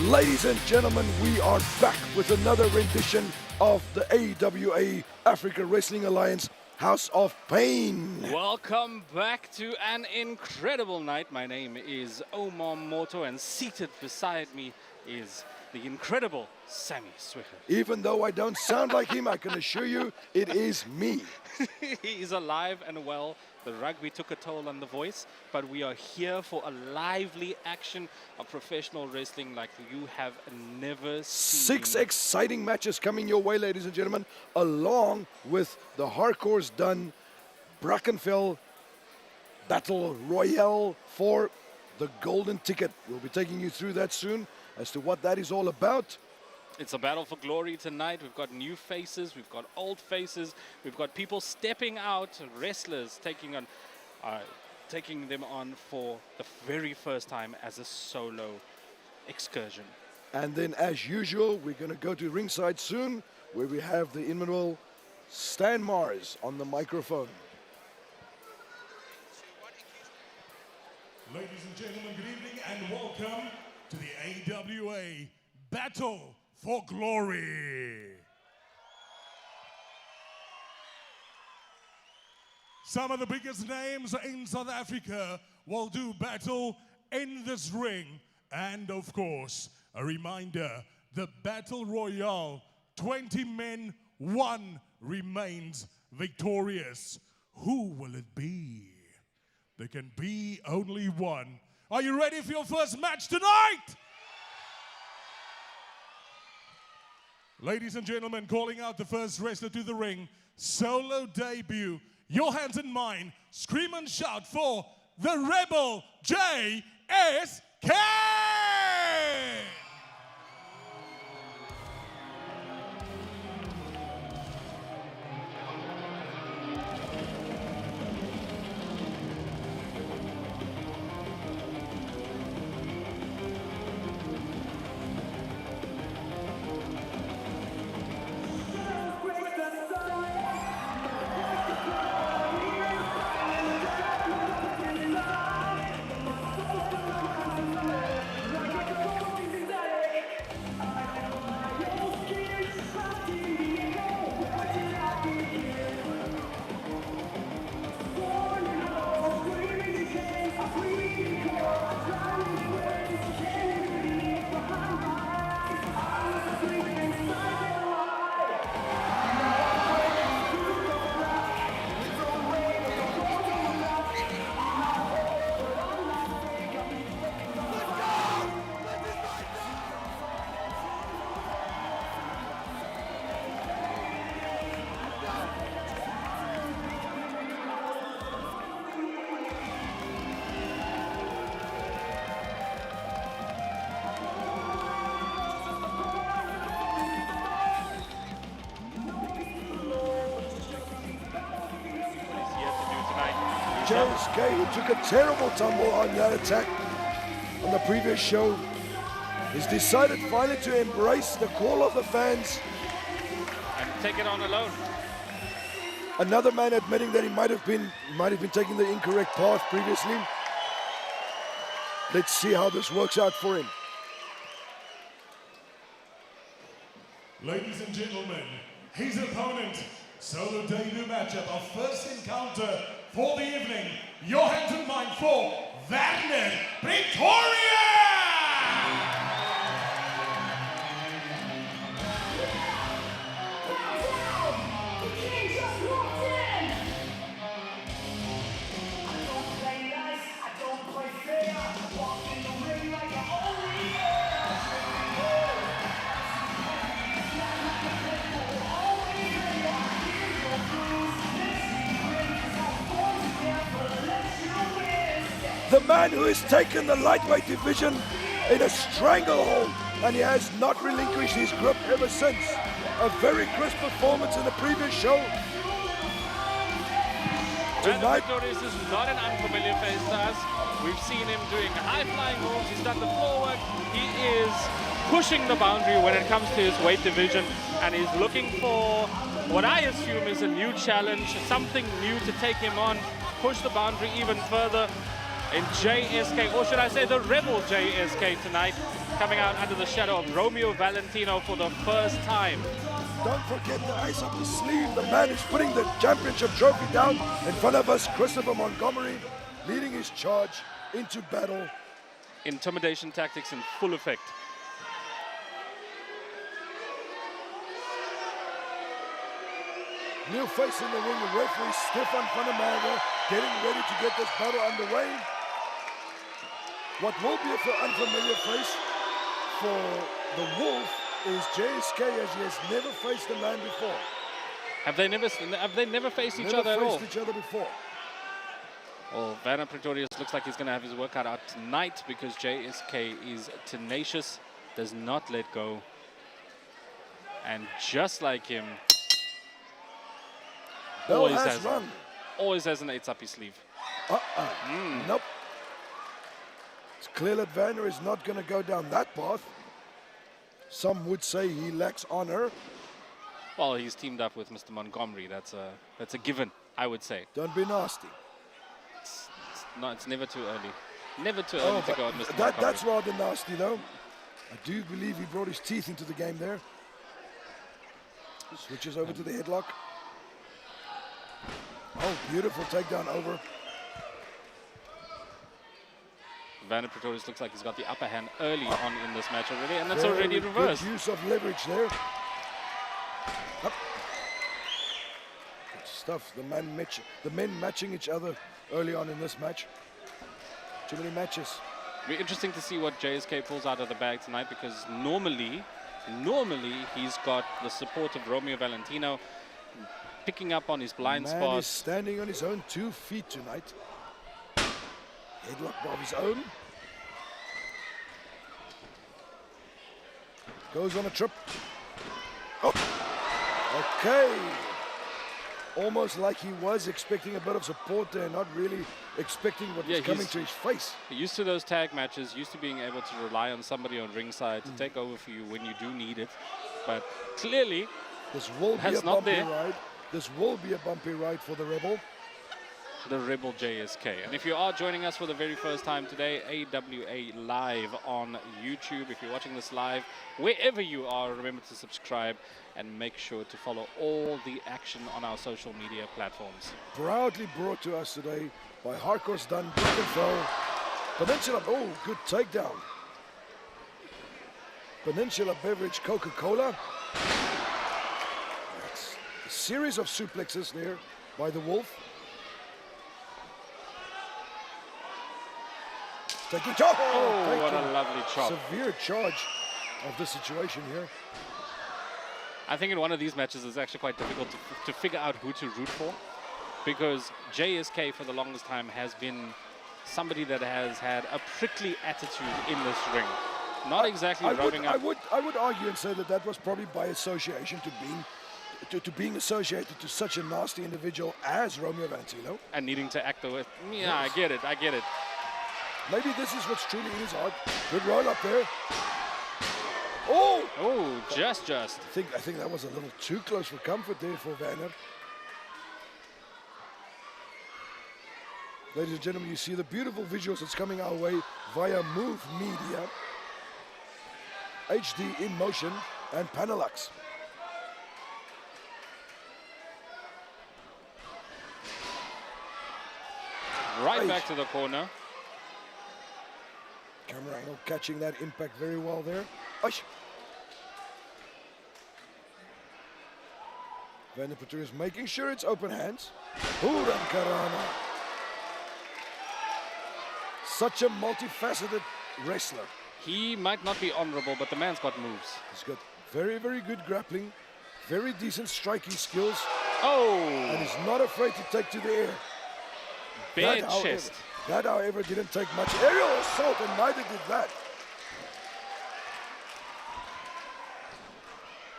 Ladies and gentlemen, we are back with another rendition of the AWA Africa Wrestling Alliance House of Pain. Welcome back to an incredible night. My name is Omar Moto, and seated beside me is the incredible Sammy Swicker. Even though I don't sound like him, I can assure you it is me. He's alive and well. The rugby took a toll on the voice, but we are here for a lively action of professional wrestling like you have never seen. 6 exciting matches coming your way, ladies and gentlemen, along with the Harcourts Dunn Brackenfell Battle Royale for the golden ticket. We'll be taking you through that soon as to what that is all about. It's a battle for glory tonight. We've got new faces, we've got old faces, we've got people stepping out, wrestlers taking them on for the very first time as a solo excursion. And then, as usual, we're going to go to ringside soon, where we have the inimitable Stan Mars on the microphone. Ladies and gentlemen, good evening and welcome to the AWA Battle for Glory. Some of the biggest names in South Africa will do battle in this ring. And of course, a reminder, the Battle Royale, 20 men, 1 remains victorious. Who will it be? There can be only one. Are you ready for your first match tonight? Ladies and gentlemen, calling out the first wrestler to the ring, solo debut. Your hands in mine, scream and shout for the Rebel JSK! JSK, who took a terrible tumble on that attack on the previous show, has decided finally to embrace the call of the fans. And take it on alone. Another man admitting that he might have been taking the incorrect path previously. Let's see how this works out for him. Ladies and gentlemen, his opponent, solo debut matchup, our first encounter for the evening. Your hands in mind for Werner, Pretorious! The man who has taken the lightweight division in a stranglehold, and he has not relinquished his grip ever since. A very crisp performance in the previous show. Tonight, Pretorious is not an unfamiliar face to us. We've seen him doing high-flying moves. He's done the floor work. He is pushing the boundary when it comes to his weight division, and he's looking for what I assume is a new challenge, something new to take him on, push the boundary even further. in JSK, or should I say the Rebel JSK tonight, coming out under the shadow of Romeo Valentino for the first time. Don't forget the ice up his sleeve. The man is putting the championship trophy down in front of us. Christopher Montgomery leading his charge into battle. Intimidation tactics in full effect. New face in the ring, the referee Stefan van der Merwe getting ready to get this battle underway. What will be an unfamiliar face for the Wulf is JSK, as he has never faced the man before. Have they never faced each other at all? Never faced each other before. Well, Werner Pretorious looks like he's going to have his workout out tonight because JSK is tenacious, does not let go. And just like him, Bell always has an 8 up his sleeve. Nope. It's clear that Werner is not going to go down that path. Some would say he lacks honor. Well, he's teamed up with Mr. Montgomery. That's a given, I would say. Don't be nasty. It's never too early. Never too early to go at Mr. Montgomery. That's rather nasty, though. I do believe he brought his teeth into the game there. Switches over to the headlock. Oh, beautiful takedown over. Werner Pretorius looks like he's got the upper hand early on in this match already, and that's already reversed. Good use of leverage there. Up. Good stuff. The men matching each other early on in this match. Too many matches. It'll be interesting to see what JSK pulls out of the bag tonight, because normally he's got the support of Romeo Valentino, picking up on his blind Man spot. is standing on his own 2 feet tonight. Headlock of his own. Goes on a trip. Oh. Okay. Almost like he was expecting a bit of support there, not really expecting what was coming to his face. Used to those tag matches, used to being able to rely on somebody on ringside to take over for you when you do need it. But clearly, this will be a bumpy ride. This will be a bumpy ride for the Rebel. The Rebel JSK. And if you are joining us for the very first time today, AWA live on YouTube. If you're watching this live, wherever you are, remember to subscribe and make sure to follow all the action on our social media platforms. Proudly brought to us today by Harcourts, Dunn, Peninsula. Oh, good takedown. Peninsula Beverage Coca-Cola. That's a series of suplexes there by the Wulf. Oh, what a lovely chop. Severe charge of the situation here. I think in one of these matches it's actually quite difficult to figure out who to root for, because JSK for the longest time has been somebody that has had a prickly attitude in this ring. Not exactly rubbing up. I would argue and say that was probably by association to being associated to such a nasty individual as Romeo Valentino. And needing to act the way. Yeah, I get it. Maybe this is what's truly in his heart. Good roll up there. Oh! Oh, just. I think that was a little too close for comfort there for Werner. Ladies and gentlemen, you see the beautiful visuals that's coming our way via Move Media, HD in motion, and Panelux. Right back to the corner. Camera angle catching that impact very well there. Oish. Werner Pretorious making sure it's open hands. Huran Karana. Such a multifaceted wrestler. He might not be honorable, but the man's got moves. He's got very, very good grappling, very decent striking skills. Oh! And he's not afraid to take to the air. Bare chest. That, however, didn't take much aerial assault, and neither did that.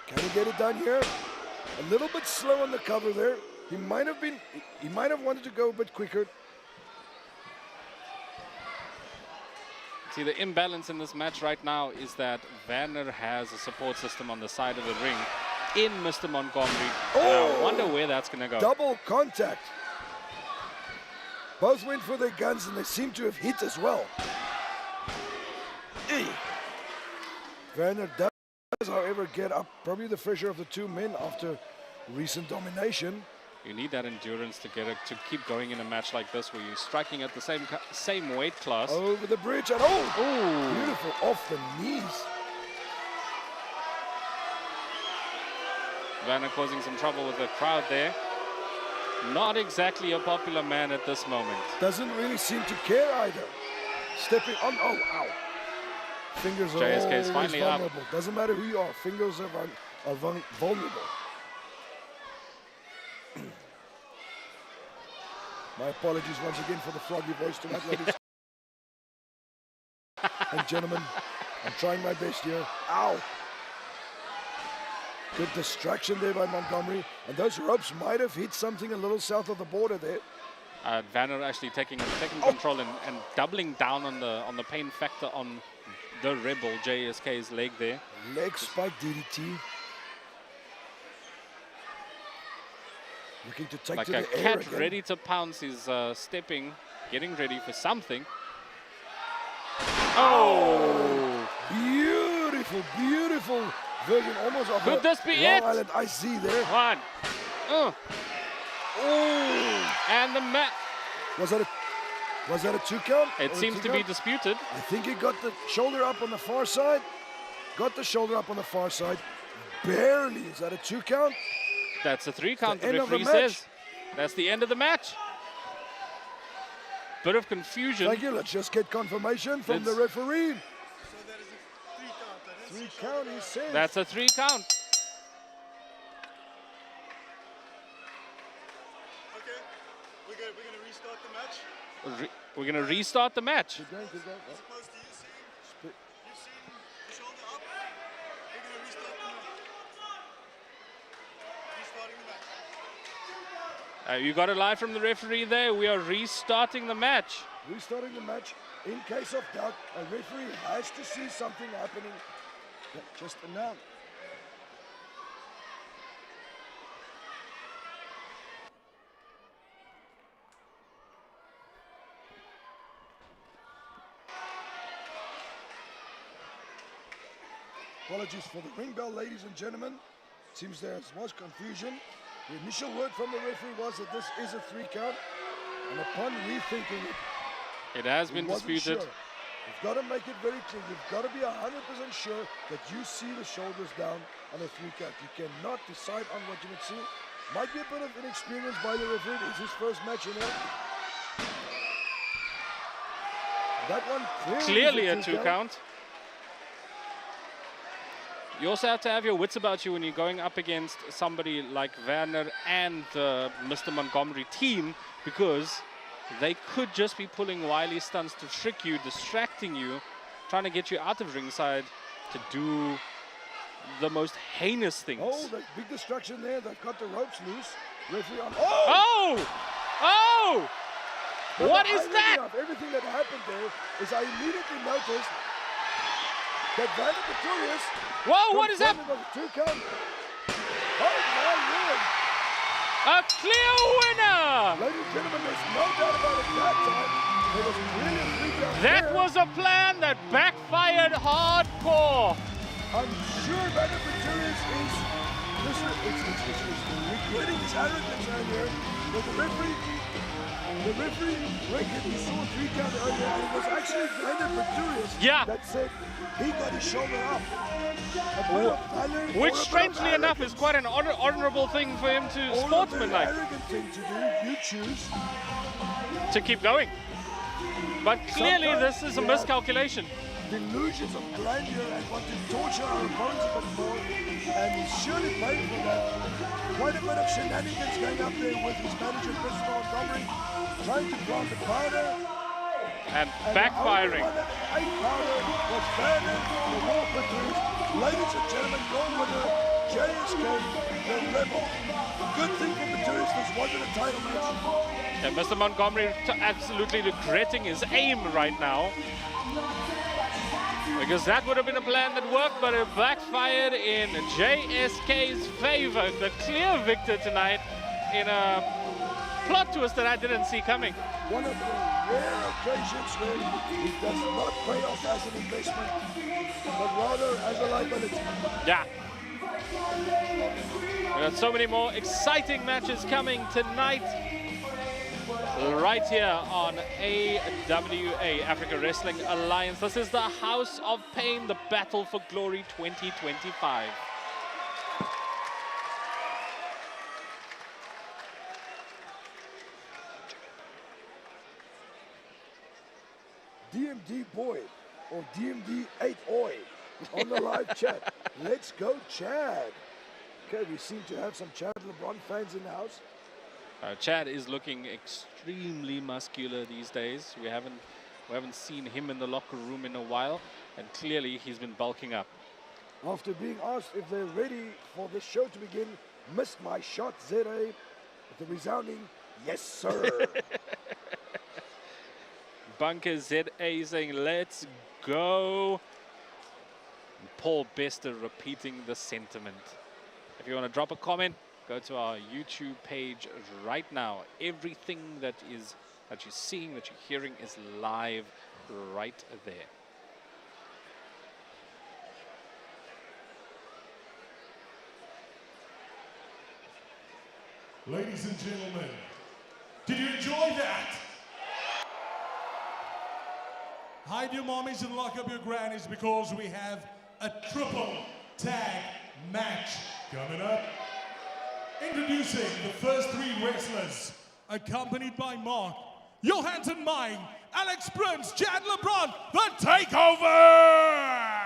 Can he get it done here? A little bit slow on the cover there. He might have wanted to go a bit quicker. See, the imbalance in this match right now is that Werner has a support system on the side of the ring in Mr. Montgomery. Oh! I wonder where that's going to go. Double contact. Both went for their guns and they seem to have hit as well. Werner does, however, get up. Probably the fresher of the two men after recent domination. You need that endurance to get it, to keep going in a match like this where you're striking at the same weight class. Over the bridge and beautiful off the knees. Werner causing some trouble with the crowd there. Not exactly a popular man at this moment. Doesn't really seem to care either. Stepping on, ow. Fingers are JSK is always finally vulnerable. Doesn't matter who you are, fingers are vulnerable. My apologies once again for the froggy voice tonight, ladies and gentlemen. I'm trying my best here. Ow! Good distraction there by Montgomery. And those ropes might have hit something a little south of the border there. Werner actually taking control and doubling down on the pain factor on the rebel JSK's leg there. Leg spike DDT. Looking to take like to a the air cat again. ready to pounce. He's stepping, getting ready for something. Oh! Beautiful, beautiful version, almost of Could this be Long it? Island IC there. One. Oh! And the mat. Was that a 2 count? It Or a seems 2 to be count? disputed. I think he got the shoulder up on the far side. Got the shoulder up on the far side. Barely. Is that a 2 count? That's a 3 count, the end of the referee match. says. That's the end of the match. Bit of confusion. Thank you. Let's just get confirmation from the referee. So that is a 3 count. 3 count, he says. That's a 3 count. Okay, we're gonna restart the match. We're going to restart the match. Keep going, keep going. As opposed to you've seen the shoulder up. We're gonna restart the match. Restarting the match. You got it live from the referee there. We are restarting the match. Restarting the match. In case of doubt, a referee has to see something happening. Yeah, just announce. Apologies for the ring bell, ladies and gentlemen. Seems there was confusion. The initial word from the referee was that this is a 3 count. And upon rethinking it, It has been wasn't disputed. sure. You've got to make it very clear. You've got to be 100% sure that you see the shoulders down on a 3 count. You cannot decide on what you would see. Might be a bit of inexperience by the referee. It's his first match, you know. That one Clearly is a 2 count. You also have to have your wits about you when you're going up against somebody like Werner and the Mr. Montgomery team, because they could just be pulling wily stunts to trick you, distracting you, trying to get you out of ringside to do the most heinous things. Oh, the big distraction there. They've got the ropes loose. Referee on. Oh! Oh! But What the is irony that? of everything that happened there is I immediately noticed that Werner Pretorious. Whoa, what is that? confirmed it was a 2 count. Oh, my Lord. A clear winner! Ladies and gentlemen, there's no doubt about it that time. There was clearly a 3 count That there. was a plan that backfired hardcore. I'm sure Werner Pretorious is regretting his arrogance earlier. But the referee reckoned he saw a 3 count earlier, and it was actually Werner Pretorious that said he got his shoulder up. A bit of valor, or a Which, bit of strangely enough, arrogance. is quite an honorable thing for him to Or a very sportsmanlike arrogant thing to do. You choose. to keep going. But clearly, Sometimes this is a we have miscalculation. Delusions of grandeur and want to torture our opponents a bit more, and he's surely paid for that. Quite a bit of shenanigans going up there with his manager, Mr. Montgomery, trying to plant the powder. And backfiring. The only one that ate powder was Werner, the Wulf Pretorious. Ladies and gentlemen, your winner, JSK, the Rebel. Good thing for Pretorious, this wasn't a title match. And Mr. Montgomery absolutely regretting his aim right now, because that would have been a plan that worked, but it backfired in JSK's favor. The clear victor tonight in a plot twist that I didn't see coming. One of the rare occasions where he does not pay off as an investment, but rather as a liability. Yeah. We've got so many more exciting matches coming tonight. Right here on AWA, Africa Wrestling Alliance. This is the House of Pain, the Battle for Glory 2025. DMD boy or DMD 8 oi on the live chat. Let's go, Chad. Okay, we seem to have some Chad LeBron fans in the house. Chad is looking extremely muscular these days. We haven't seen him in the locker room in a while, and clearly he's been bulking up. After being asked if they're ready for the show to begin, missed my shot, ZA, with a resounding yes, sir. Bunker ZA saying, let's go. And Paul Bester repeating the sentiment. If you want to drop a comment, go to our YouTube page right now. Everything that you're seeing, that you're hearing is live right there. Ladies and gentlemen, did you enjoy that? Hide your mommies and lock up your grannies because we have a triple tag match coming up. Introducing the first three wrestlers, accompanied by Mark, your hands in mine, Alex Prince, Chad LeBron, the Takeover!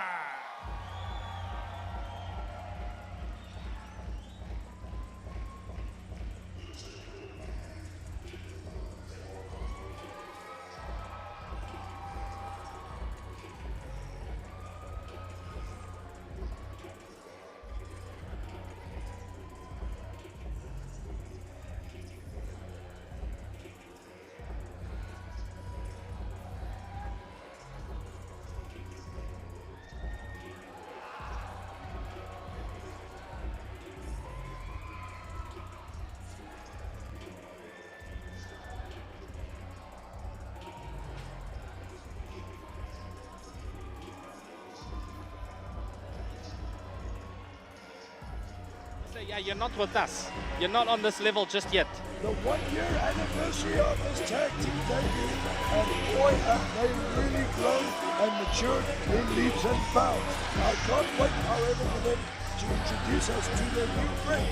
Yeah, you're not with us. You're not on this level just yet. The 1-year anniversary of this tag team debut, and boy have they really grown and matured in leaps and bounds. I can't wait, however, for them to introduce us to their new friend.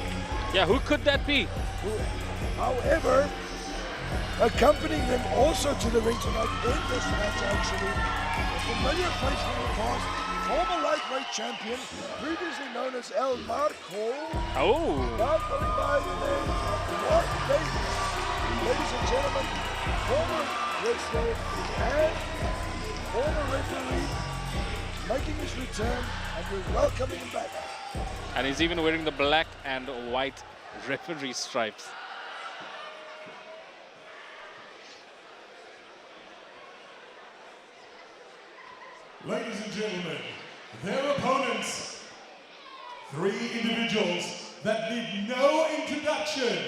Yeah, who could that be? However, accompanying them also to the ring tonight in this match, actually, a familiar face from the past, former lightweight champion, previously known as El Marco. Oh. Now going by the name of Mark Davies. Ladies and gentlemen, former wrestler and former referee making his return, and we're welcoming him back. And he's even wearing the black and white referee stripes. Ladies and gentlemen, their opponents, three individuals that need no introduction.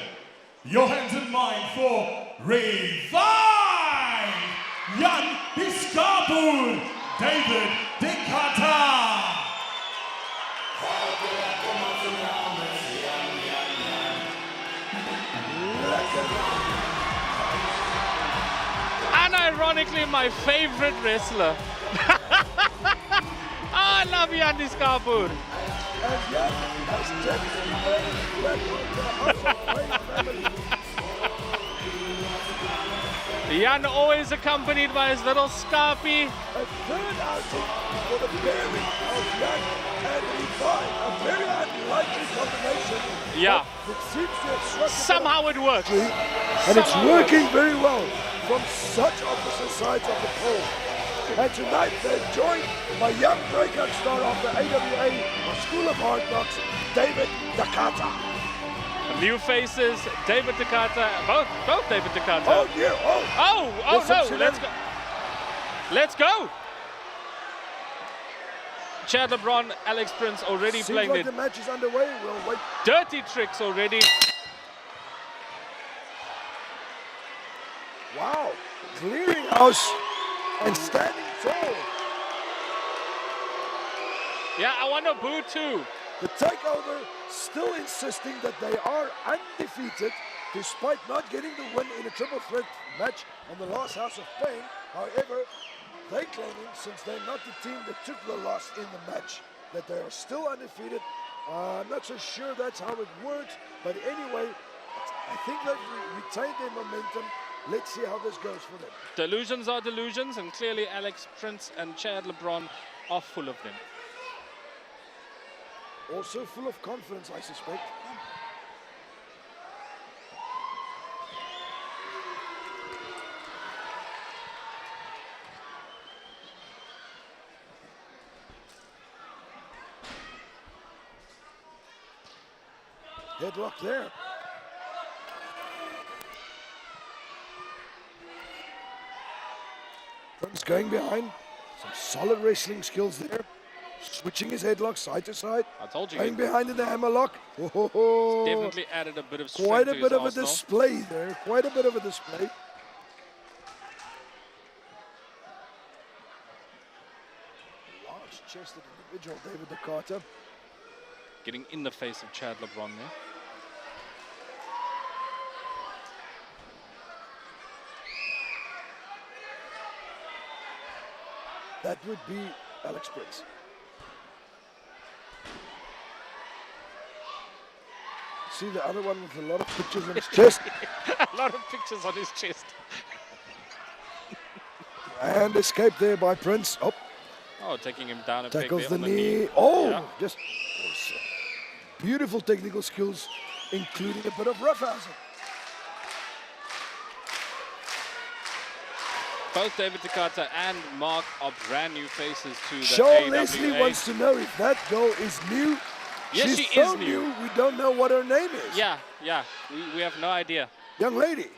Your hands in mine for Revyv! Skaapboer, David Dekata! Unironically, my favorite wrestler. I love Skaapboer. And Jan has definitely made his way into the House of Pain family. Jan always accompanied by his little Skaapie. A third outing for the pairing of Jan and Revyv. A very unlikely combination. Yeah. It seems to have struck Somehow it works. And it's working very well from such opposite sides of the pole. And tonight they're joined by young breakout star of the AWA School of Hard Knocks, David Dekata. New faces, David Dekata, both David Dekata. Oh dear, Oh no, let's go. Let's go. Chad LeBron, Alex Prince already Seems playing like the the match is underway. We'll wait. dirty tricks already. Wow, clearing house and standing tall. Yeah, I want to boo too. The Takeover still insisting that they are undefeated despite not getting the win in a triple threat match on the last House of Pain. However, they claiming, since they're not the team that took the loss in the match, that they are still undefeated. I'm not so sure that's how it works, but anyway, I think they've retained their momentum. Let's see how this goes for them. Delusions are delusions, and clearly Alex Prince and Chad LeBron are full of them. Also full of confidence, I suspect. Headlock there. Prince going behind. Some solid wrestling skills there. Switching his headlock side to side. I told you. Going behind in the hammerlock. Oh, Definitely added a bit of strength quite a to bit his of a arsenal. display there. Quite a bit of a display. Large-chested individual, David Dekata. Getting in the face of Chad LeBron there. That would be Alex Prince. See the other one with a lot of pictures on his chest. A lot of pictures on his chest. And escape there by Prince. Oh, Oh, taking him down a peg tackles there the on knee. Oh, Yeah. just beautiful technical skills, including a bit of roughhousing. Both David Dekata and Mark are brand new faces to the Sean AWA. Leslie wants to know if that girl is new. Yes, She's she so is new. We don't know what her name is. Yeah, we have no idea. Young lady.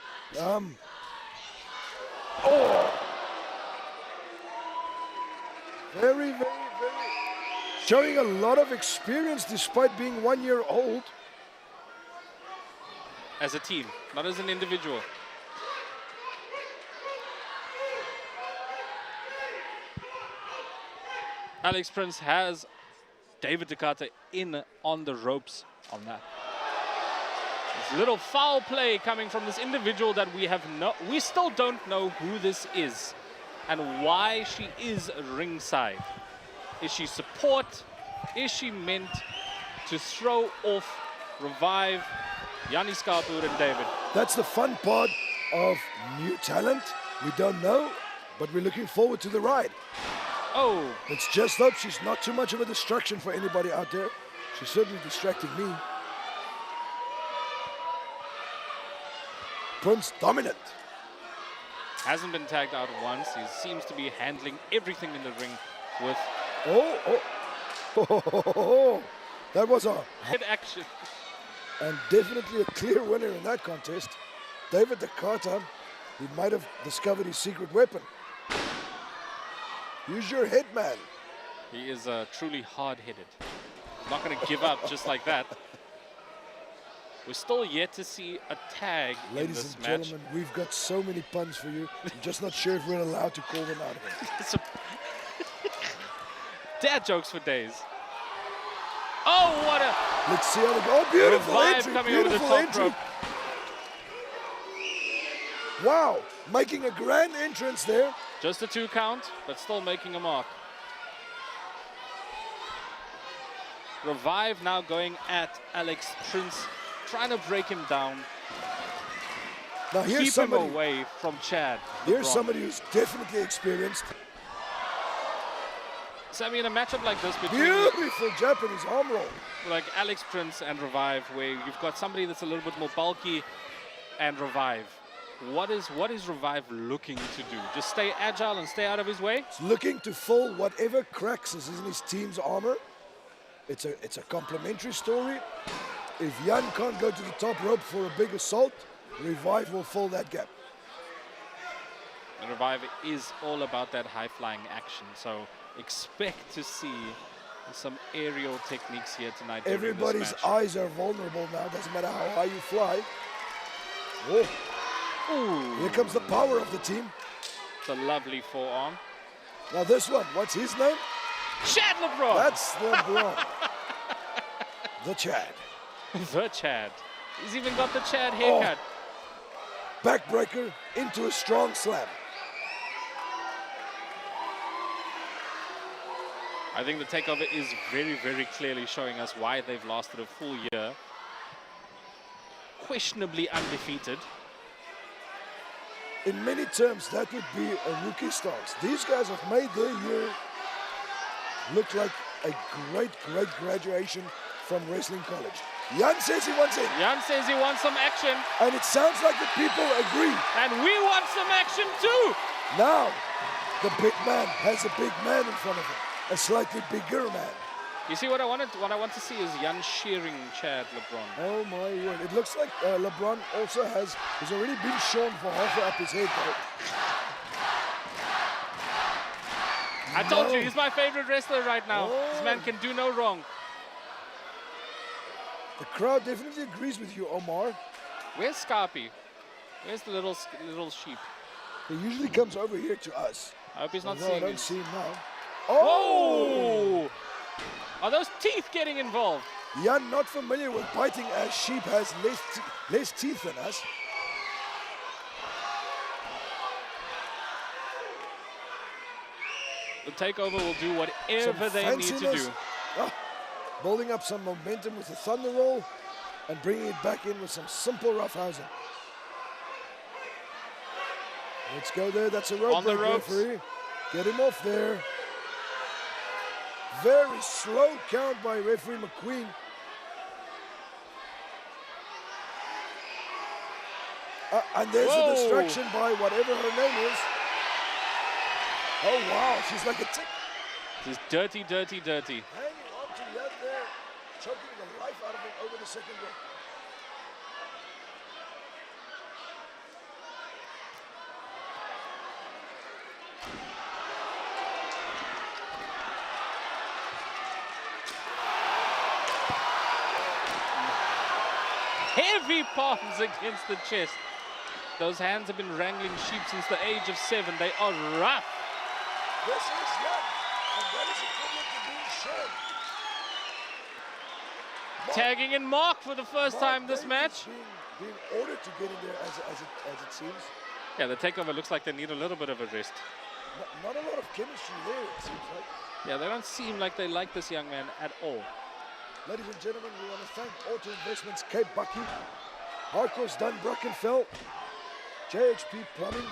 Very, very, very. Showing a lot of experience despite being 1 year old. As a team, not as an individual. Alex Prince has David Dekata in on the ropes on that. This little foul play coming from this individual that we still don't know who this is and why she is ringside. Is she support? Is she meant to throw off, revive Yanni Skaapboer and David? That's the fun part of new talent. We don't know, but we're looking forward to the ride. Oh, Let's just hope she's not too much of a distraction for anybody out there. She's certainly distracting me. Prince dominant. hasn't been tagged out once. He seems to be handling everything in the ring with Oh, that was a head action. and definitely a clear winner in that contest. David Dekata, he might have discovered his secret weapon. Use your head, man. He is truly hard-headed. He's not going to give up just like that. We're still yet to see a tag in Ladies this and match. gentlemen, we've got so many puns for you. I'm just not sure if we're allowed to call them out here. It's a dad jokes for days. Oh, what a Let's see how they go. Oh, beautiful Revyv entry, coming over the beautiful top entry. rope. Wow, making a grand entrance there. Just a 2 count, but still making a mark. Revyv now going at Alex Prince, trying to break him down. Now here's Keep him somebody, away from Chad. here's LeBron. somebody who's definitely experienced. So I mean, a matchup like this between Beautiful Japanese arm roll. like Alex Prince and Revyv, where you've got somebody that's a little bit more bulky, and Revyv. What is Revyv looking to do? Just stay agile and stay out of his way? He's looking to fill whatever cracks is in his team's armor. It's a complementary story. If Jan can't go to the top rope for a big assault, Revyv will fill that gap. And Revyv is all about that high-flying action, so expect to see some aerial techniques here tonight. during this Everybody's match. eyes are vulnerable now. Doesn't matter how high you fly. Oh, Ooh, Here comes the power of the team. it's a lovely forearm. Now this one, what's his name? Chad LeBron! That's LeBron. The Chad. The Chad. He's even got the Chad haircut. Backbreaker into a strong slam. I think the takeover is very, very clearly showing us why they've lasted a full year. Questionably undefeated. In many terms, that would be a rookie stance. These guys have made their year look like a great, great graduation from wrestling college. Jan says he wants it. Jan says he wants some action. And it sounds like the people agree. And we want some action too. Now, the big man has a big man in front of him. A slightly bigger man. You see what I want to see is Jan shearing Chad LeBron. Oh my word. It looks like LeBron also he's already been shorn for halfway up his head though. I told you, he's my favorite wrestler right now. This man can do no wrong. The crowd definitely agrees with you, Omar. Where's Skaapboer? Where's the little sheep? He usually comes over here to us. I hope he's not Although seeing I don't me. see him now. Oh! Are those teeth getting involved? Jan, not familiar with biting as sheep has less teeth than us. The takeover will do whatever Some they need to fanciness. do. Building up some momentum with the thunder roll and bringing it back in with some simple roughhousing. Let's go there. That's a rope On the break, ropes. referee. Get him off there. Very slow count by referee McQueen. And there's a distraction by whatever her name is. Oh wow, she's like a tick. This is dirty, dirty, dirty. Hanging on to Jan there, choking the life out of him over the second rope. Heavy palms against the chest. Those hands have been wrangling sheep since the age of 7. They are rough. This is Jan, and that is equivalent to being shown. Tagging in Mark for the first time this Davies match. Being ordered to get in there as it seems. Yeah, the takeover looks like they need a little bit of a rest. Not a lot of chemistry there, it seems like. Yeah, they don't seem like they like this young man at all. Ladies and gentlemen, we want to thank Auto Investments, Cape Bucky, Harcourts, Dunn, Brackenfell, JHP Plumbing,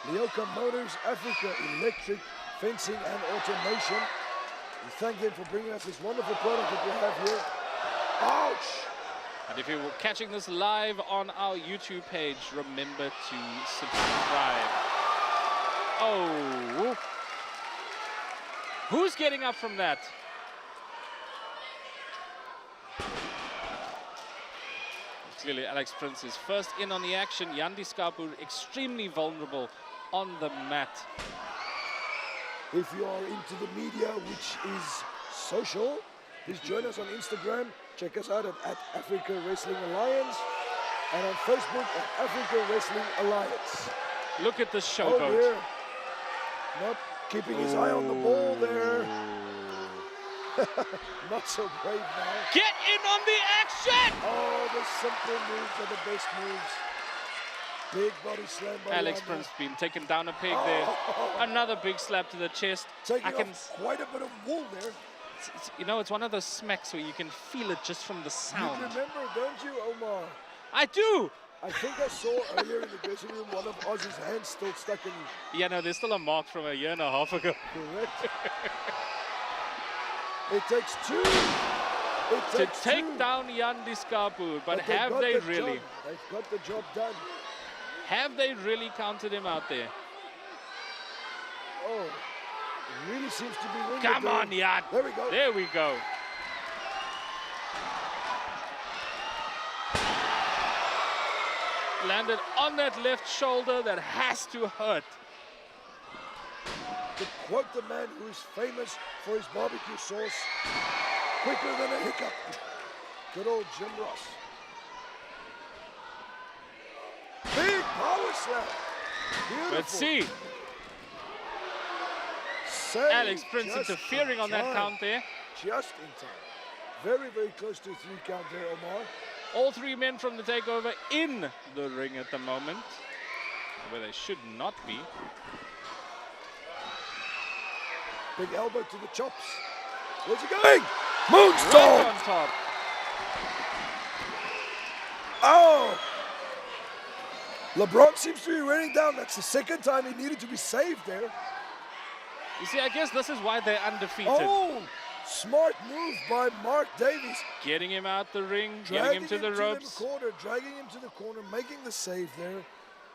Leoka Motors, Africa Electric, Fencing and Automation. We thank them for bringing us this wonderful product that we have here. Ouch! And if you're catching this live on our YouTube page, remember to subscribe. Oh. Who's getting up from that? Clearly, Alex Prince is first in on the action. Skaapboer extremely vulnerable on the mat. If you are into the media, which is social, please join us on Instagram. Check us out at Africa Wrestling Alliance and on Facebook at Africa Wrestling Alliance. Look at the Oh showboat. dear. Not keeping his eye on the ball there. Not so brave now. Get in on the action! Oh, the simple moves are the best moves. Big body slam by Alex Werner. Prince being taken down a peg there. Another big slap to the chest. Taking I can, off quite a bit of wool there. you know, it's one of those smacks where you can feel it just from the You sound. remember, don't you, Omar? I do! I think I saw earlier in the dressing room one of Ozzy's hands still stuck in. Yeah, no, there's still a mark from a year and a half ago. Correct. It takes two. It To takes take two. down Skaapboer, but they have got they the really? job. They've got the job done. Have they really counted him out there? Oh, it really seems to be winning. Come on, Jan. There we go. There we go. Landed on that left shoulder. That has to hurt. To quote the man who is famous for his barbecue sauce, quicker than a hiccup. Good old Jim Ross. Big power slam. Beautiful. Let's see. Save Alex Prince just interfering in on that time. count there. Just in time. Very, very close to a 3 count there, Omar. All 3 men from the Takeover in the ring at the moment, where they should not be. Big elbow to the chops. Where's he going? Moonstone! Right on top. Oh! LeBron seems to be running down. That's the second time he needed to be saved there. You see, I guess this is why they're undefeated. Oh! Smart move by Mark Davies. Getting him out the ring, getting Dragging him to the ropes. Dragging him to the corner, making the save there,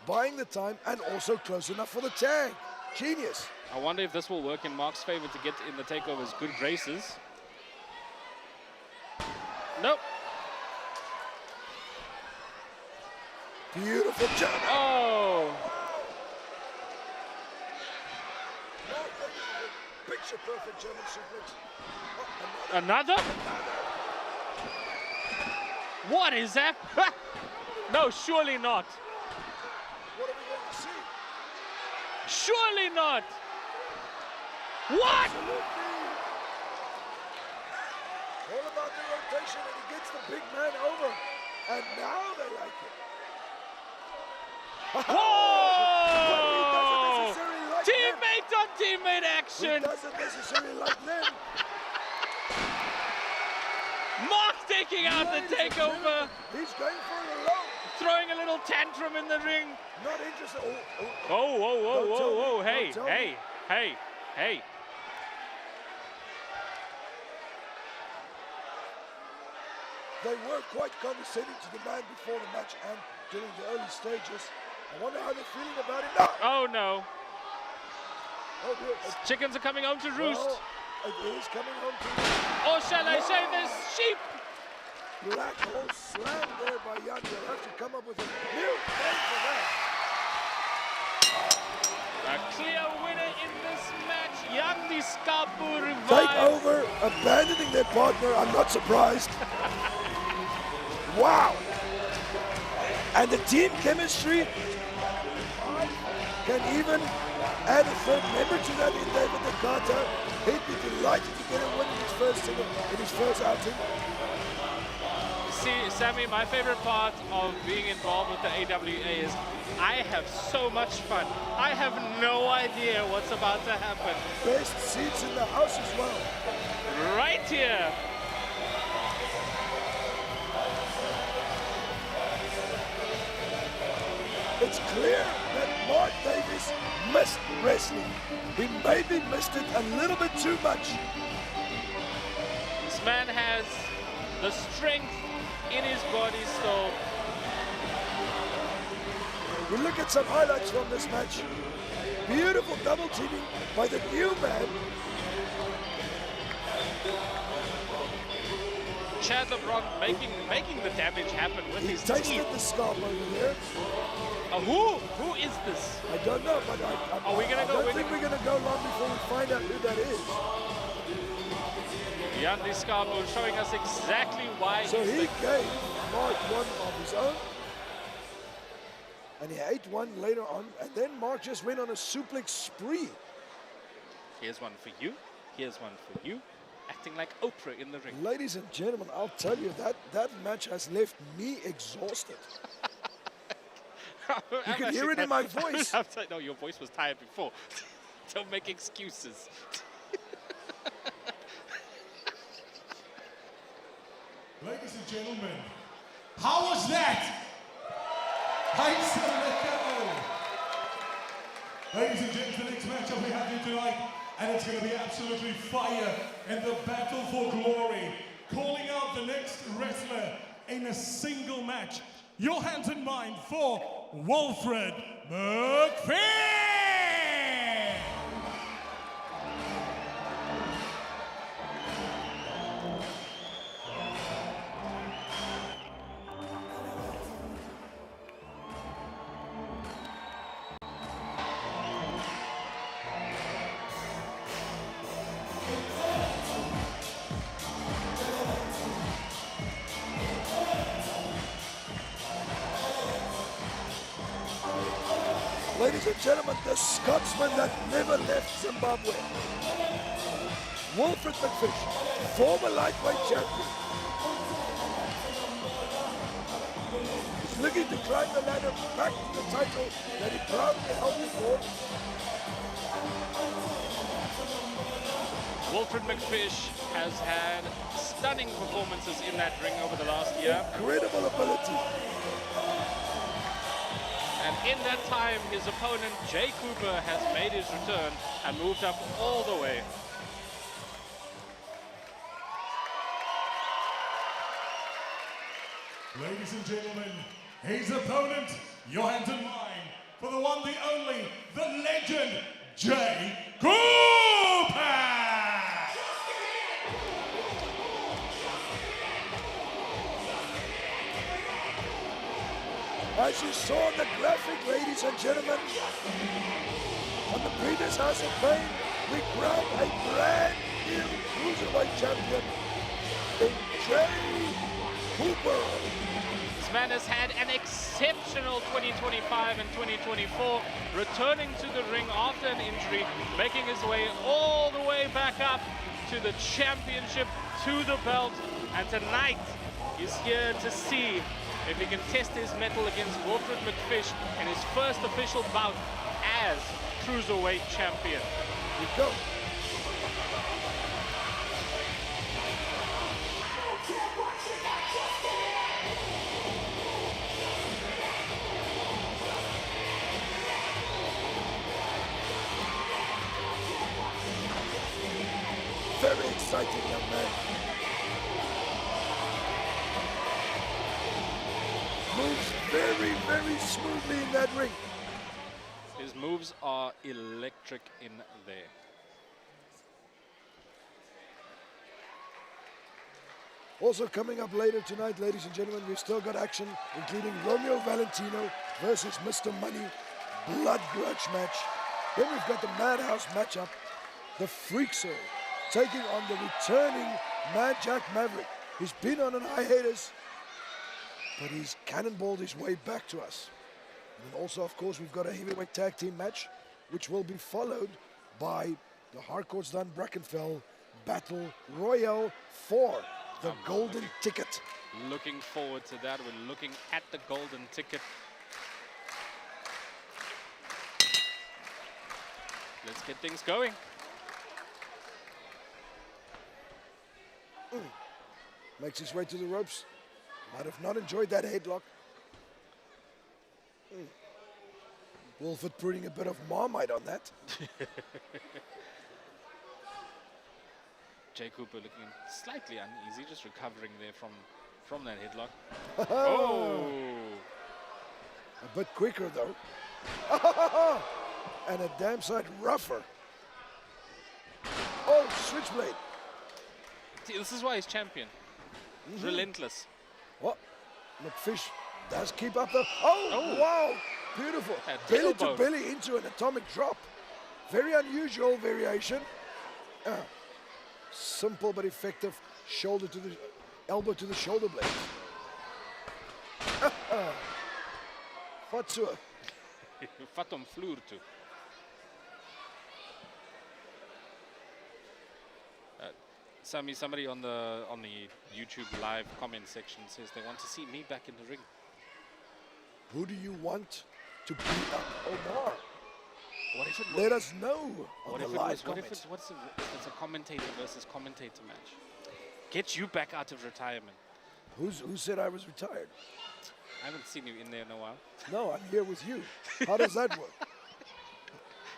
buying the time, and also close enough for the tag. Genius. I wonder if this will work in Mark's favor to get in the Takeover's good graces. Nope. Beautiful jump. Oh! Mark Davies with a picture-perfect German suplex. Oh, Another? What is that? No, surely not. what are we going to see? Surely not. What? Absolutely. All about the rotation, and he gets the big man over. And now they like it. But he Whoa! doesn't necessarily like them. Teammate on teammate He action. doesn't necessarily like them. Mark taking out the Ladies and Takeover, gentlemen, he's going for it alone. throwing a little tantrum in the ring. Not interested. Oh, Whoa, whoa, whoa, Don't tell whoa, whoa. me. Hey, Don't tell me. hey, hey, hey. They were quite condescending to the man before the match and during the early stages. I wonder how they're feeling about it now. Oh no. Oh dear. Chickens are coming home to roost. Well, it is coming home to Or shall I say this sheep? black hole slam there by Jan. They'll have to come up with a new name for that. A clear winner in this match. Young Skaapboer Revyv. Takeover, abandoning their partner. I'm not surprised. Wow. And the team chemistry can even add a third member to that in David Dekata. He'd be delighted to get a win in his first outing. See, Sammy, my favorite part of being involved with the AWA is I have so much fun. I have no idea what's about to happen. Best seats in the house as well. Right here. It's clear that Mark Davies missed wrestling. He maybe missed it a little bit too much. This man has the strength in his body still. We look at some highlights from this match. Beautiful double teaming by the new man. Chad LeBron making the damage happen with He his tasted teeth. the Skaapboer there. Who is this? I don't know, but Are we gonna I go don't think we're going to go long before we find out who that is. Young Skaapboer showing us exactly why So he's he the gave Mark one of his own. And he ate one later on. And then Mark just went on a suplex spree. Here's one for you. Here's one for you. Acting like Oprah in the ring. Ladies and gentlemen, I'll tell you that match has left me exhausted. You can hear it in my voice. No, your voice was tired before. Don't make excuses. Ladies and gentlemen, how was that? Ladies and gentlemen, the next matchup we have here tonight, and it's going to be absolutely fire in the battle for glory. Calling out the next wrestler in a single match. Your hands in mind for Wilfred McFish! Ladies and gentlemen, the Scotsman that never left Zimbabwe. Wilfred McFish, former lightweight champion. He's looking to climb the ladder back to the title that he proudly held before. Wilfred McFish has had stunning performances in that ring over the last year. Incredible ability. And in that time, his opponent, Jay Cooper, has made his return and moved up all the way. Ladies and gentlemen, his opponent, your hands and mine, for the one, the only, the legend, Jay Cooper! As you saw in the graphic, ladies and gentlemen, on the previous House of Pain, we crowned a brand new cruiserweight champion in Jay Cooper. This man has had an exceptional 2025 and 2024, returning to the ring after an injury, making his way all the way back up to the championship, to the belt, and tonight he's here to see if he can test his mettle against Wilfred McFish in his first official bout as cruiserweight champion. Here we go. Very exciting, young man. Moves very, very smoothly in that ring. His moves are electric in there. Also coming up later tonight, ladies and gentlemen, we've still got action, including Romeo Valentino versus Mr. Money, blood grudge match. Then we've got the Madhouse matchup, the Freakshow, taking on the returning Mad Jack Maverick. He's been on an hiatus, but he's cannonballed his way back to us. And then also, of course, we've got a heavyweight tag team match, which will be followed by the Harcourts Dunn Brackenfell Battle Royale for the golden ticket. Looking forward to that. We're looking at the golden ticket. Let's get things going. Makes his way to the ropes. Might have not enjoyed that headlock. Wilfred putting a bit of Marmite on that. Jay Cooper looking slightly uneasy, just recovering there from that headlock. Oh! A bit quicker though. And a damn sight rougher. Oh, switchblade. See, this is why he's champion. Relentless. What? McFish does keep up the... Oh, wow! Beautiful. Belly to belly into an atomic drop. Very unusual variation. Simple but effective. Shoulder to the... Elbow to the shoulder blade. Wat so? Vat hom vloer toe. Somebody on the YouTube live comment section says they want to see me back in the ring. Who do you want to beat up Omar? What if it Let us know on what the if it live was, what if comments. it's a commentator versus commentator match? Get you back out of retirement. Who said I was retired? I haven't seen you in there in a while. No, I'm here with you. How does that work?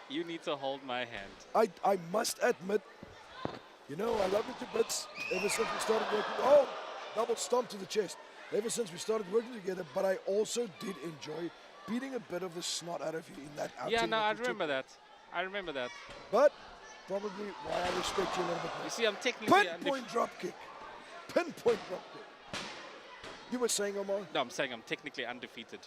You need to hold my hand. I must admit, you know, I love you to bits ever since we started working. Oh, double stomp to the chest. Ever since we started working together, but I also did enjoy beating a bit of the snot out of you in that outing. Yeah, no, that I we took. remember that. I remember that. But probably why I respect you a little bit more. You see, I'm technically Pinpoint drop kick. Pinpoint drop kick. You were saying, Omar? No, I'm saying I'm technically undefeated.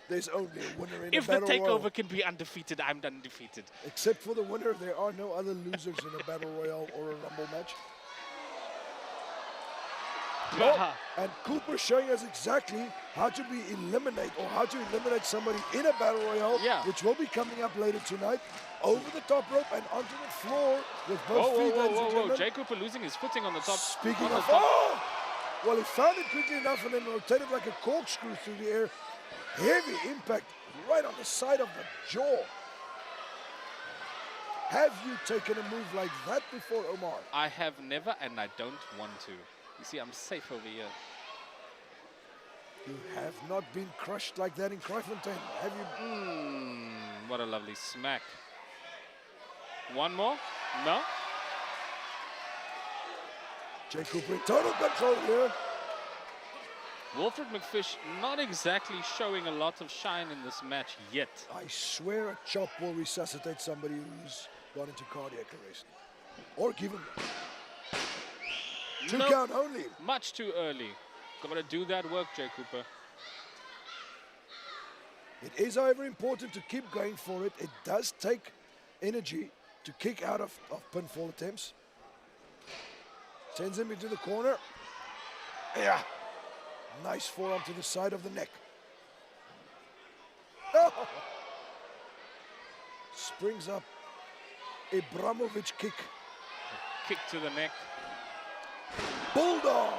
There's only a winner in If a the battle takeover royal. can be undefeated, I'm undefeated. Except for the winner, there are no other losers in a battle royale or a rumble match. Oh, and Cooper showing us exactly how to eliminate somebody in a battle royale, Yeah. which will be coming up later tonight. Over the top rope and onto the floor with both feet, ladies and gentlemen. Jay Cooper losing his footing on the top. Speaking on the of, top. well, he found it quickly enough and then rotated like a corkscrew through the air. Heavy impact right on the side of the jaw. Have you taken a move like that before, Omar? I have never, and I don't want to. You see, I'm safe over here. You have not been crushed like that in Kraaifontein, have you? What a lovely smack. One more? No? Jay Cooper in total control here. Wilfred McFish not exactly showing a lot of shine in this match yet. I swear a chop will resuscitate somebody who's gone into cardiac arrest. Or give him two count only. Much too early. Gotta do that work, Jay Cooper. It is, however, important to keep going for it. It does take energy to kick out of pinfall attempts. Sends him into the corner. Yeah. Nice forearm to the side of the neck. Oh. Springs up Abramovich kick. Kick to the neck. Bulldog.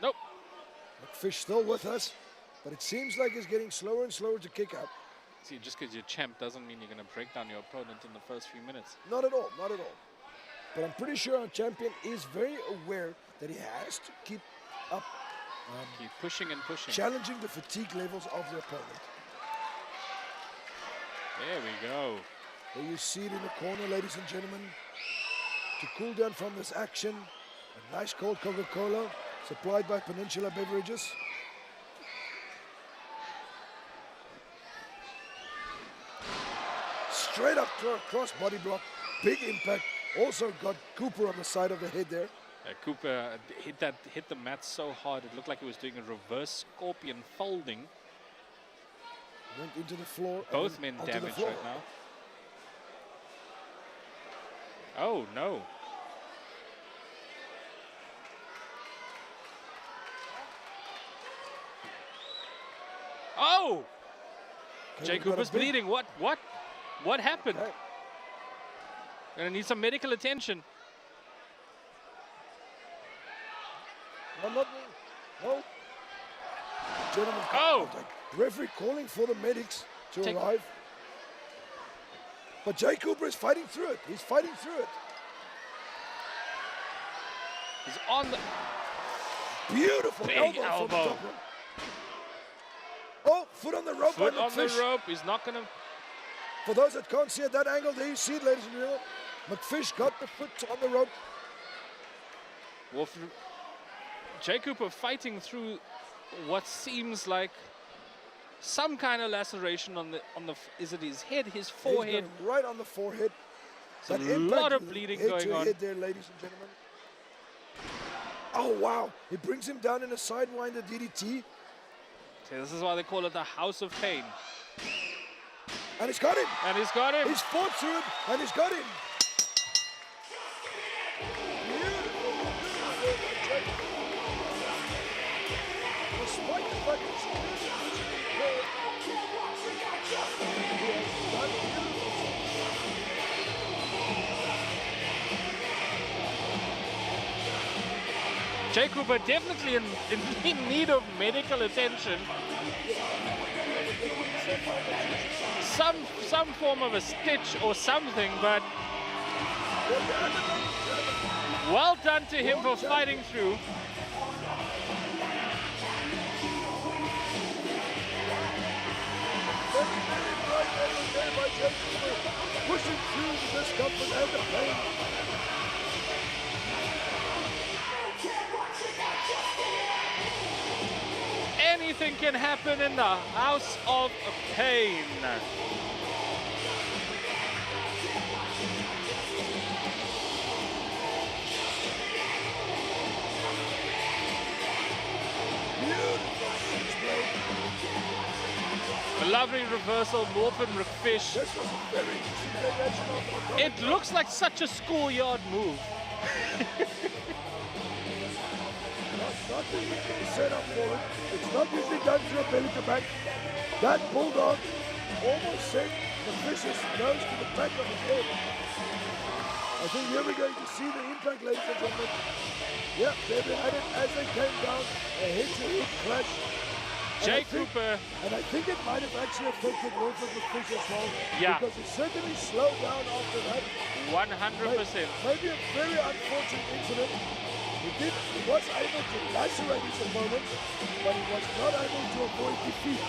Nope. McFish still with us, but it seems like he's getting slower and slower to kick out. See, just because you're champ doesn't mean you're going to break down your opponent in the first few minutes. Not at all, not at all. But I'm pretty sure our champion is very aware that he has to keep up, Keep pushing and pushing. challenging the fatigue levels of the opponent. There we go. There you see it in the corner, ladies and gentlemen. To cool down from this action, a nice cold Coca-Cola supplied by Peninsula Beverages. Straight up cross body block, big impact. Also got Cooper on the side of the head there. Cooper hit the mat so hard it looked like he was doing a reverse scorpion folding. Went into the floor. Both men onto the damaged floor. right now. Oh no. Oh! Jay we've got a Cooper's big- bleeding. What happened? Okay. Gonna need some medical attention. No, not me. No. Gentlemen, Oh! referee calling for the medics to Take- arrive. But Jay Cooper is fighting through it. He's fighting through it. He's on the Beautiful Big elbow from the elbow. top rope. Oh, foot on the rope foot by on the McFish. rope. He's not gonna. For those that can't see at that angle, there you see it, ladies and gentlemen. McFish got the foot on the rope. Wilfred, Jay Cooper fighting through what seems like some kind of laceration on the is it his head, his forehead? He's got right on the forehead. There's That a impact lot of bleeding head going to on. head there, ladies and gentlemen. Oh wow! He brings him down in a sidewinder DDT, See, this is why they call it the House of Pain. and he's got him. And he's got him. He's fought through it, and he's got him. Despite the fact that Jay Cooper definitely in need of medical attention. Some form of a stitch or something, but well done to him for fighting through. pushing through the discomfort and the pain. Anything can happen in the House of Pain. Lovely reversal, Wulf and McFish. This was a very interesting variation of the It looks like such a schoolyard move. Not the setup for it. It's not usually done through a belly to back. That bulldog almost sent McFish's nose to the back of his head. I think here we're going to see the impact, ladies and gentlemen. Yep, there they had it as they came down. A head-to-head clash. Cooper. And I think it might have actually affected Wilfred McFish as well. Yeah. Because he certainly slowed down after that. 100%. Maybe a very unfortunate incident. He was able to lacerate his opponent, but he was not able to avoid defeat.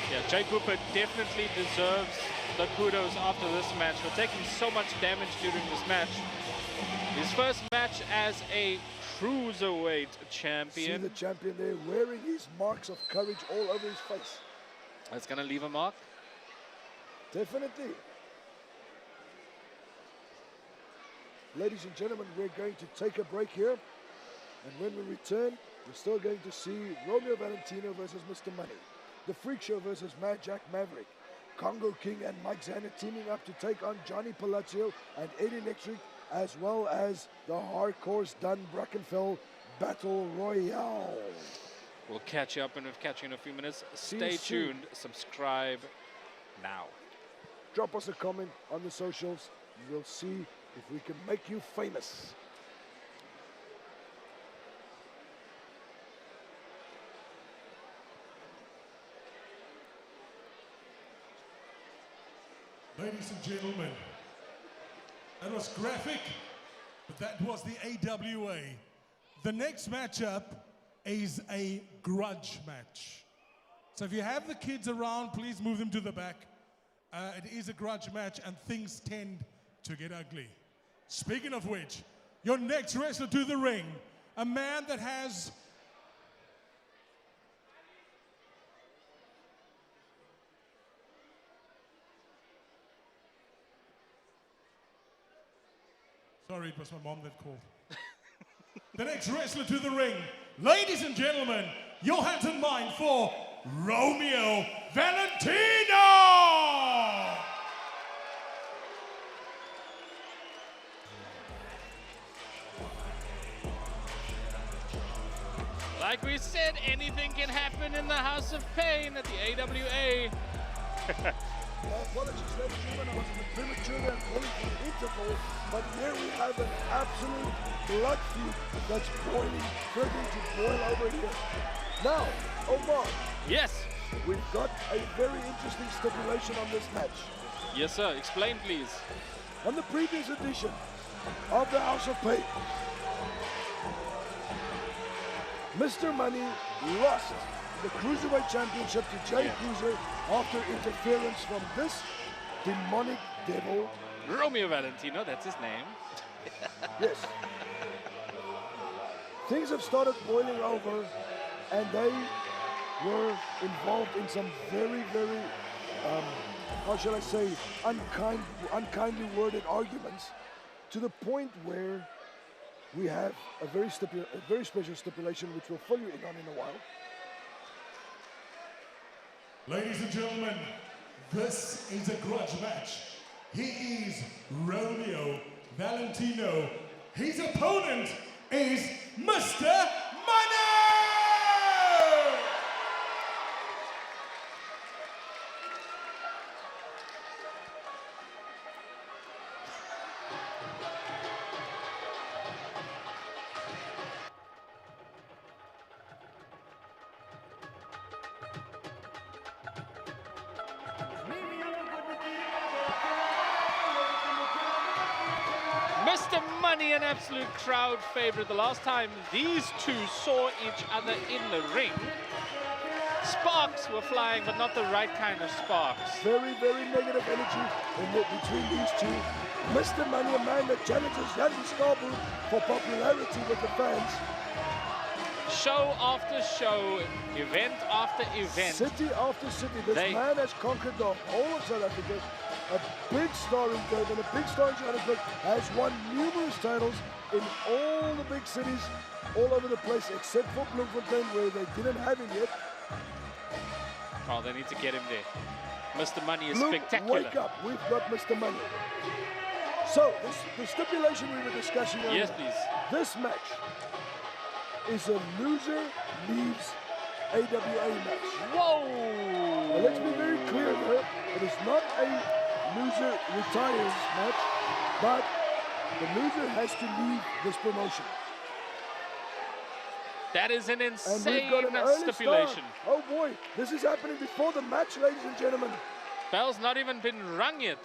Yeah, Cooper definitely deserves the kudos after this match for taking so much damage during this match. His first match as a cruiserweight champion. See the champion there wearing his marks of courage all over his face. That's going to leave a mark. Definitely. Ladies and gentlemen, we're going to take a break here. And when we return, we're still going to see Romeo Valentino versus Mr. Money. The Freakshow versus Mad Jack Maverick. Congo King and Mike Xander teaming up to take on Johnny Palazzio and Ed Electric, as well as the Harcourts Dunn Brackenfell Battle Royale. We'll catch you up and we'll catch you in a few minutes. See Stay you soon. tuned. Subscribe now. Drop us a comment on the socials. We'll see if we can make you famous. Ladies and gentlemen, that was graphic, but that was the AWA. The next matchup is a grudge match. So if you have the kids around, please move them to the back. It is a grudge match and things tend to get ugly. Speaking of which, your next wrestler to the ring, a man that has Sorry, it was my mom that called. The next wrestler to the ring, ladies and gentlemen, your hands in mind for Romeo Valentino! Like we said, anything can happen in the House of Pain at the AWA. Apologies, ladies and gentlemen, I was a bit premature there calling for the interval, but here we have an absolute blood feud that's boiling, threatening to boil over here. Now, Omar. Yes. We've got a very interesting stipulation on this match. Yes, sir. Explain, please. On the previous edition of the House of Pain, Mr. Money lost the Cruiserweight Championship to Jay Cruiser after interference from this demonic devil. Romeo Valentino, that's his name. Yes. Things have started boiling over, and they were involved in some very, very, how shall I say, unkindly worded arguments, to the point where we have a very special stipulation, which we'll fill you in on in a while. Ladies and gentlemen, this is a grudge match. He is Romeo Valentino. His opponent is Mr. Money! Mr. Money, an absolute crowd favorite. The last time these two saw each other in the ring, sparks were flying, but not the right kind of sparks. Very, very negative energy between these two. Mr. Money, a man that challenges Skaapboer for popularity with the fans. Show after show, event after event. City after city, this man has conquered the whole of South Africa. A big star in Durban, a big star in Johannesburg, has won numerous titles in all the big cities, all over the place, except for Bloemfontein, where they didn't have him yet. Oh, they need to get him there. Mr. Money is Bloom, spectacular. wake up. We've got Mr. Money. So, the stipulation we were discussing earlier. Yes, please. This match is a loser leaves AWA match. Whoa! Now, let's be very clear here. It is not a loser retires match, but the loser has to leave this promotion. That is an And insane we've got an early stipulation. start. Oh boy, this is happening before the match, ladies and gentlemen. Bell's not even been rung yet.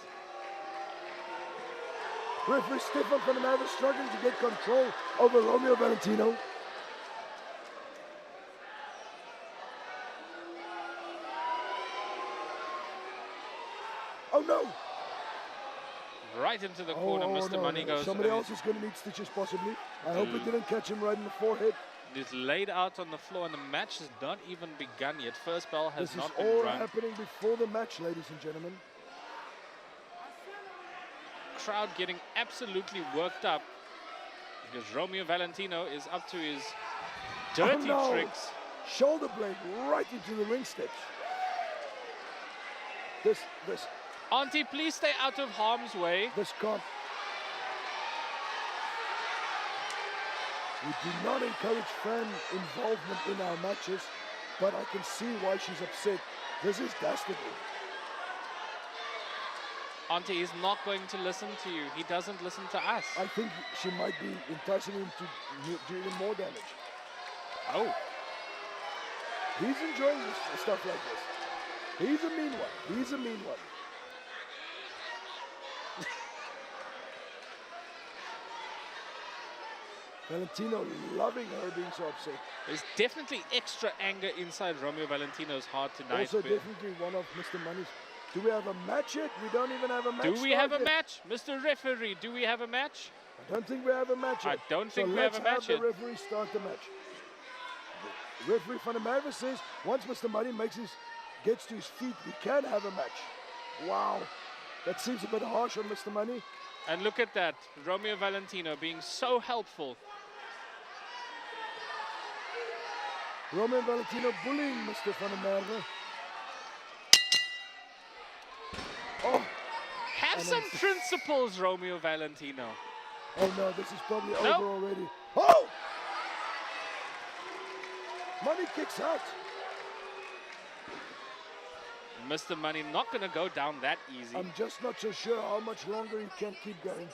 Referee Stefan van der Merwe struggling to get control over Romeo Valentino. Oh no! Right into the corner, Mr. no, Money no. goes. Somebody else is going to need stitches possibly. I hope it didn't catch him right in the forehead. Is laid out on the floor, and the match has not even begun yet. First bell has This is not been all rung. happening before the match, ladies and gentlemen. Crowd getting absolutely worked up because Romeo Valentino is up to his dirty Oh, no. tricks. Shoulder blade right into the ring steps. This Auntie, please stay out of harm's way. can't. We do not encourage fan involvement in our matches, but I can see why she's upset. This is dastardly. Auntie is not going to listen to you. He doesn't listen to us. I think she might be enticing him to do even more damage. Oh, He's enjoying this, stuff like this. He's a mean one. He's a mean one. Valentino loving her being so upset. there's definitely extra anger inside Romeo Valentino's heart tonight. Also definitely one of Mr. Money's. Do we have a match yet? We don't even have a match. Do we have a started. match? Mr. Referee, do we have a match? I don't think we have a match yet. I don't think so we have a match let's have yet. the referee start the match. The referee van der Merwe says once Mr. Money gets to his feet, we can have a match. Wow. That seems a bit harsh on Mr. Money. And look at that, Romeo Valentino being so helpful. Romeo Valentino bullying Mr. van der Merwe. Oh, Have And some it's- principles, Romeo Valentino. oh no, this is probably No. over already. Oh! Money kicks out. Mr. Money not going to go down that easy. I'm just not so sure how much longer he can keep going.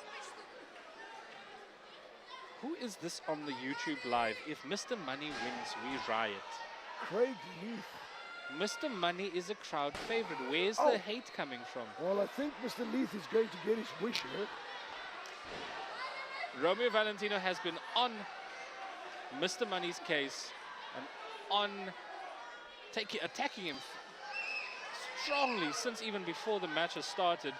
Who is this on the YouTube live? If Mr. Money wins, we riot. Craig Leith. Mr. Money is a crowd favorite. Where's Oh. the hate coming from? Well, I think Mr. Leith is going to get his wish here. Romeo Valentino has been on Mr. Money's case and on attacking him strongly since even before the match has started.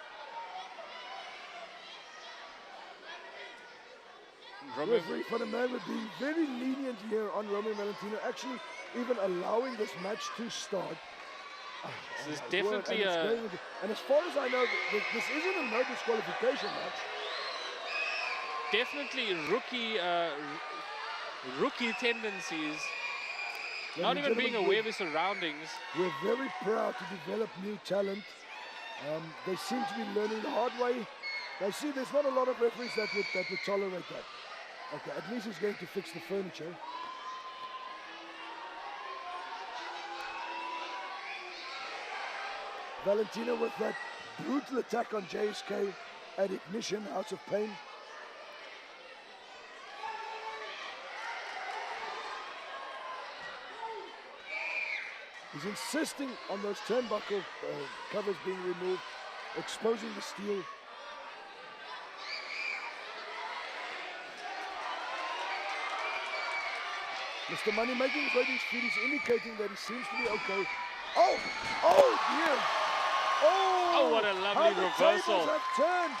Romeo, Referee van der Merwe being very lenient here on Romeo Valentino, actually even allowing this match to start. this is My word, definitely and it's a going into- and as far as I know, this isn't a no disqualification match. definitely rookie tendencies. Ladies Not and even being gentlemen, aware of his surroundings. We're very proud to develop new talent. They seem to be learning the hard way. I see there's not a lot of referees that would tolerate that. Okay, at least he's going to fix the furniture. Valentino with that brutal attack on JSK at Ignition, House of Pain. He's insisting on those turnbuckle covers being removed, exposing the steel. Mr. Money making his way to his feet. He's indicating that he seems to be okay. Oh! Oh dear! Oh! Oh, what a lovely how the reversal. tables have turned.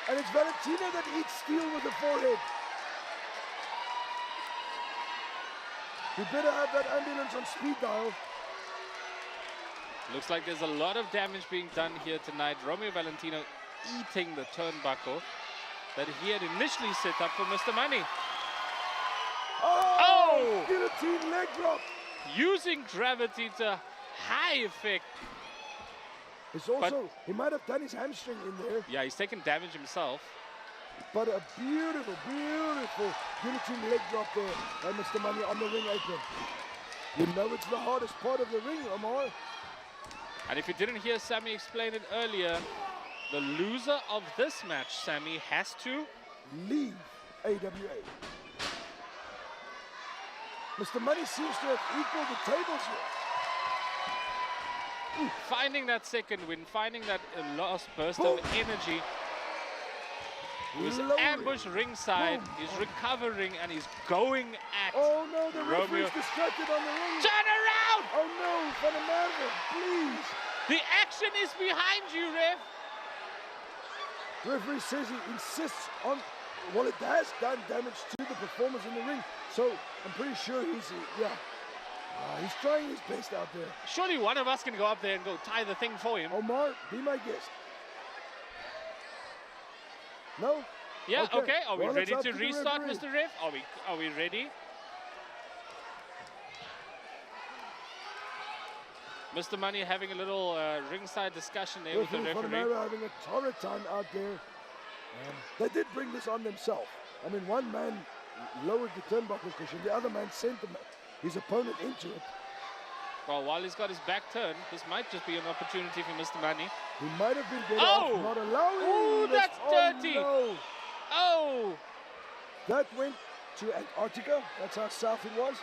And it's Valentino that eats steel with the forehead. We better have that ambulance on speed dial. Looks like there's a lot of damage being done here tonight. Romeo Valentino eating the turnbuckle that he had initially set up for Mr. Money. Oh! Oh! Guillotine leg drop. Using gravity to high effect. It's also, he might have done his hamstring in there, Yeah, he's taken damage himself. but a beautiful, beautiful guillotine leg drop there by Mr. Money on the ring apron. You know it's the hardest part of the ring, Omar. And if you didn't hear Sammy explain it earlier, the loser of this match, Sammy, has to... Leave AWA. Mr. Money seems to have equaled the tables here. Finding that second win, finding that last burst of energy. He was Lowering. ambushed ringside, Boom. he's recovering, and he's going at Oh no, the Romeo. referee's distracted on the ring. Turn around! Oh no, for the Maverick, please. The action is behind you, ref! Referee says he insists on, well, it has done damage to the performance in the ring, so I'm pretty sure he's trying his best out there. Surely one of us can go up there and go tie the thing for him. Omar, be my guest. No? Yeah, okay. Are we Well, it's ready up to the restart, referee. Mr. Ref? Are we ready? Mr. Money having a little ringside discussion there with the Referee referee. Werner having a torrid time out there. They did bring this on themselves. I mean, one man lowered the turnbuckle cushion, the other man sent his opponent into it. Well, while he's got his back turned, this might just be an opportunity for Mr. Money. He might have been better Oh! off not allowing Ooh, this. that's Oh, dirty. no. Oh! That went to Antarctica. That's how south it was.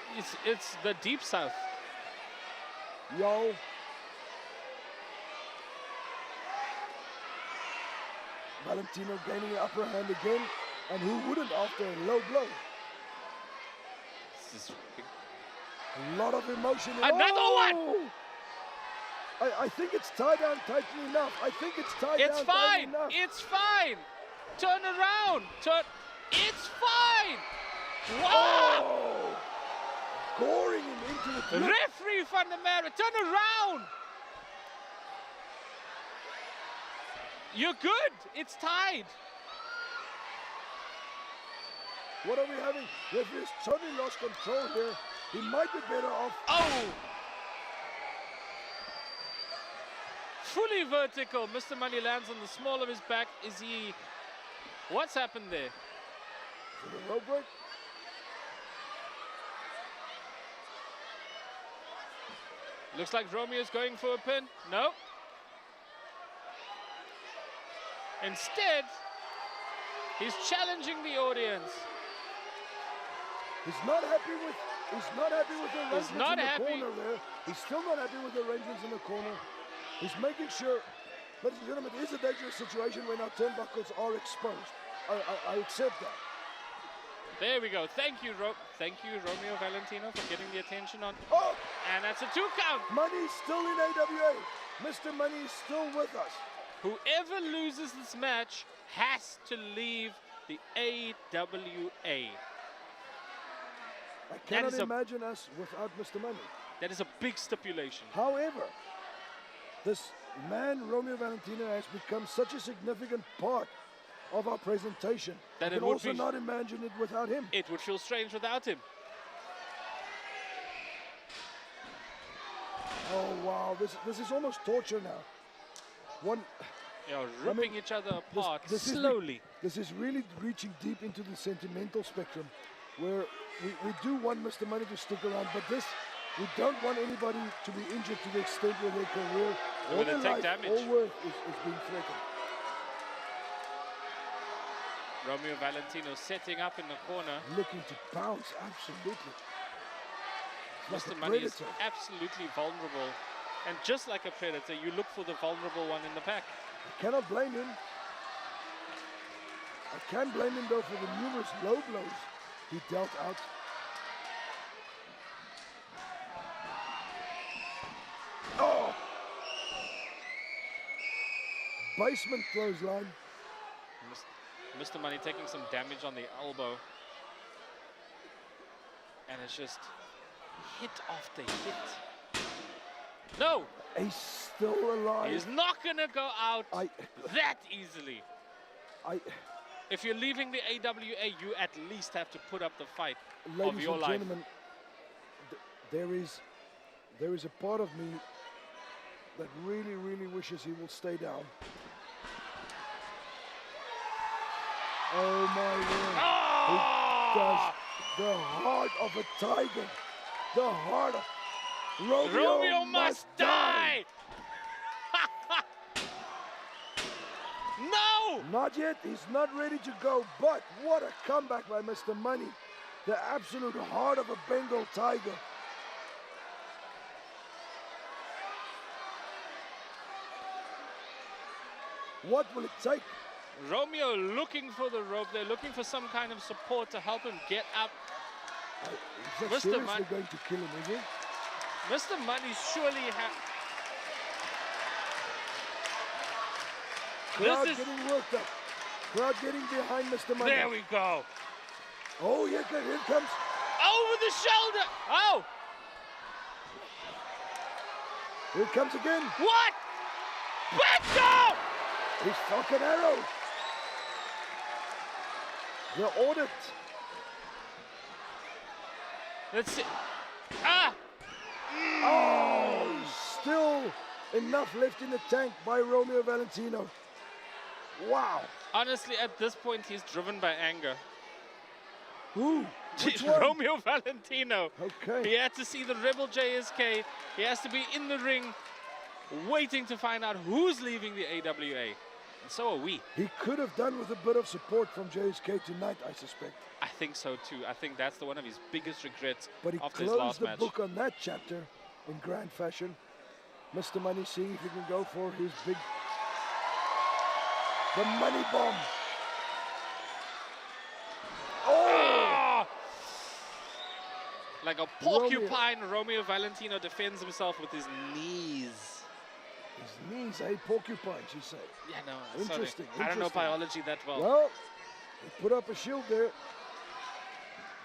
It's the deep south. Yo. Valentino gaining the upper hand again. And who wouldn't after a low blow? This is A lot of emotion. Another one! I think it's tied down tightly enough. I think it's tied It's down tightly fine. enough. It's fine. Turn around. Turn. It's fine. Wow. Oh! Goring him into the grip. Referee van der Merwe, turn around. You're good. It's tied. What are we having? Referee's totally lost control here. He might be better off. Oh. Fully vertical. Mr. Money lands on the small of his back. Is he... What's happened there? To the rope break. Looks like Romeo's going for a pin. No. Instead, he's challenging the audience. He's not happy with the arrangements not in the happy. corner there. He's still not happy with the arrangements in the corner. He's making sure, ladies and gentlemen, it is a dangerous situation when our turnbuckles are exposed. I accept that. There we go. Thank you, Romeo Valentino, for getting the attention on. Oh, And that's a 2 count. Money's still in AWA. Mr. Money is still with us. Whoever loses this match has to leave the AWA. I cannot is a- imagine us without Mr. Money. That is a big stipulation. However, this man, Romeo Valentino, has become such a significant part of our presentation. That I it can would also be- not imagine it without him. It would feel strange without him. Oh, wow, this is almost torture now. Ripping each other apart this is slowly. This is really reaching deep into the sentimental spectrum, where we do want Mr. Money to stick around, but we don't want anybody to be injured to the extent where their career Or or they their take life damage. or worth is being threatened. Romeo Valentino setting up in the corner. Looking to pounce, absolutely. Like Mr. a Money is predator. absolutely vulnerable. And just like a predator, you look for the vulnerable one in the pack. I cannot blame him. I can blame him though for the numerous low blows he dealt out. Oh! Basement clothesline. Mr. Money taking some damage on the elbow. And it's just hit after hit. No! He's still alive. He's not gonna go out that easily. If you're leaving the AWA, you at least have to put up the fight of Ladies your and life. gentlemen, there is a part of me that really, really wishes he will stay down. Oh my word. He does the heart of a tiger. The heart of Romeo must die! No! Not yet, he's not ready to go, but what a comeback by Mr. Money. The absolute heart of a Bengal tiger. What will it take? Romeo looking for the rope. They're looking for some kind of support to help him get up. Is that seriously going to kill him, is he? Mr. Money surely has... Crowd getting worked up. Crowd getting behind Mr. Money. There we go. Oh, here comes. Over the shoulder. Oh. Here it comes again. What? Back down. His Falcon Arrow. The audit. Let's see. Ah. Oh, still enough left in the tank by Romeo Valentino. Wow. Honestly, at this point, he's driven by anger. Who? Which one? Romeo Valentino. Okay. He had to see the Rebel JSK. He has to be in the ring, waiting to find out who's leaving the AWA. And so are we. He could have done with a bit of support from JSK tonight, I suspect. I think so too. I think that's one of his biggest regrets But he after his closed last the match. book on that chapter in grand fashion. Mr. Money seeing if he can go for his big... The money bomb. Oh! Like a porcupine, Romeo Valentino defends himself with his knees. His knees, eh? Porcupines, you say? Yeah, no, Interesting, sorry. I don't know interesting. biology that well. Well, he put up a shield there.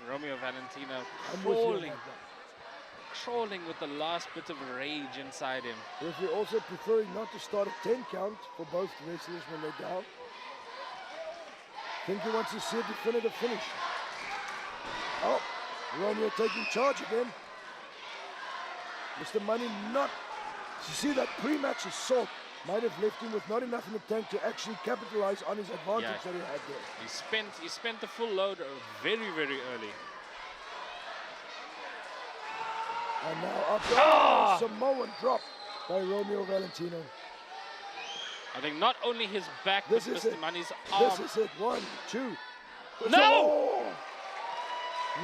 Romeo Valentino I'm with you on crawling, that. crawling with the last bit of rage inside him. Referee also preferring not to start a 10 count for both wrestlers when they're down. I think he wants to see a definitive finish. Oh, Romeo taking charge again. Mr. Money not... You see that pre-match assault might have left him with not enough in the tank to actually capitalize on his advantage that he had there. He spent the full load very, very early. And now up Samoan drop by Romeo Valentino. I think not only his back, but Mr. Money's arm. This is it. 1, 2. No! Oh!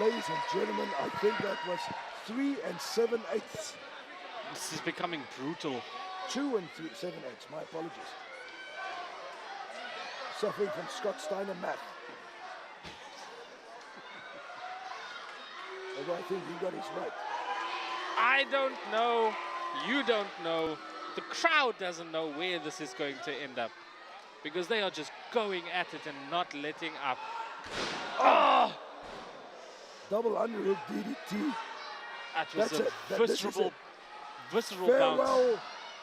Ladies and gentlemen, I think that was 3 7/8. This is becoming brutal. 2 7/8. My apologies. Suffering from Scott Steiner math. Although I think he got his right. I don't know. You don't know. The crowd doesn't know where this is going to end up, because they are just going at it and not letting up. Oh! Double underhook DDT. That was visceral bounce. Farewell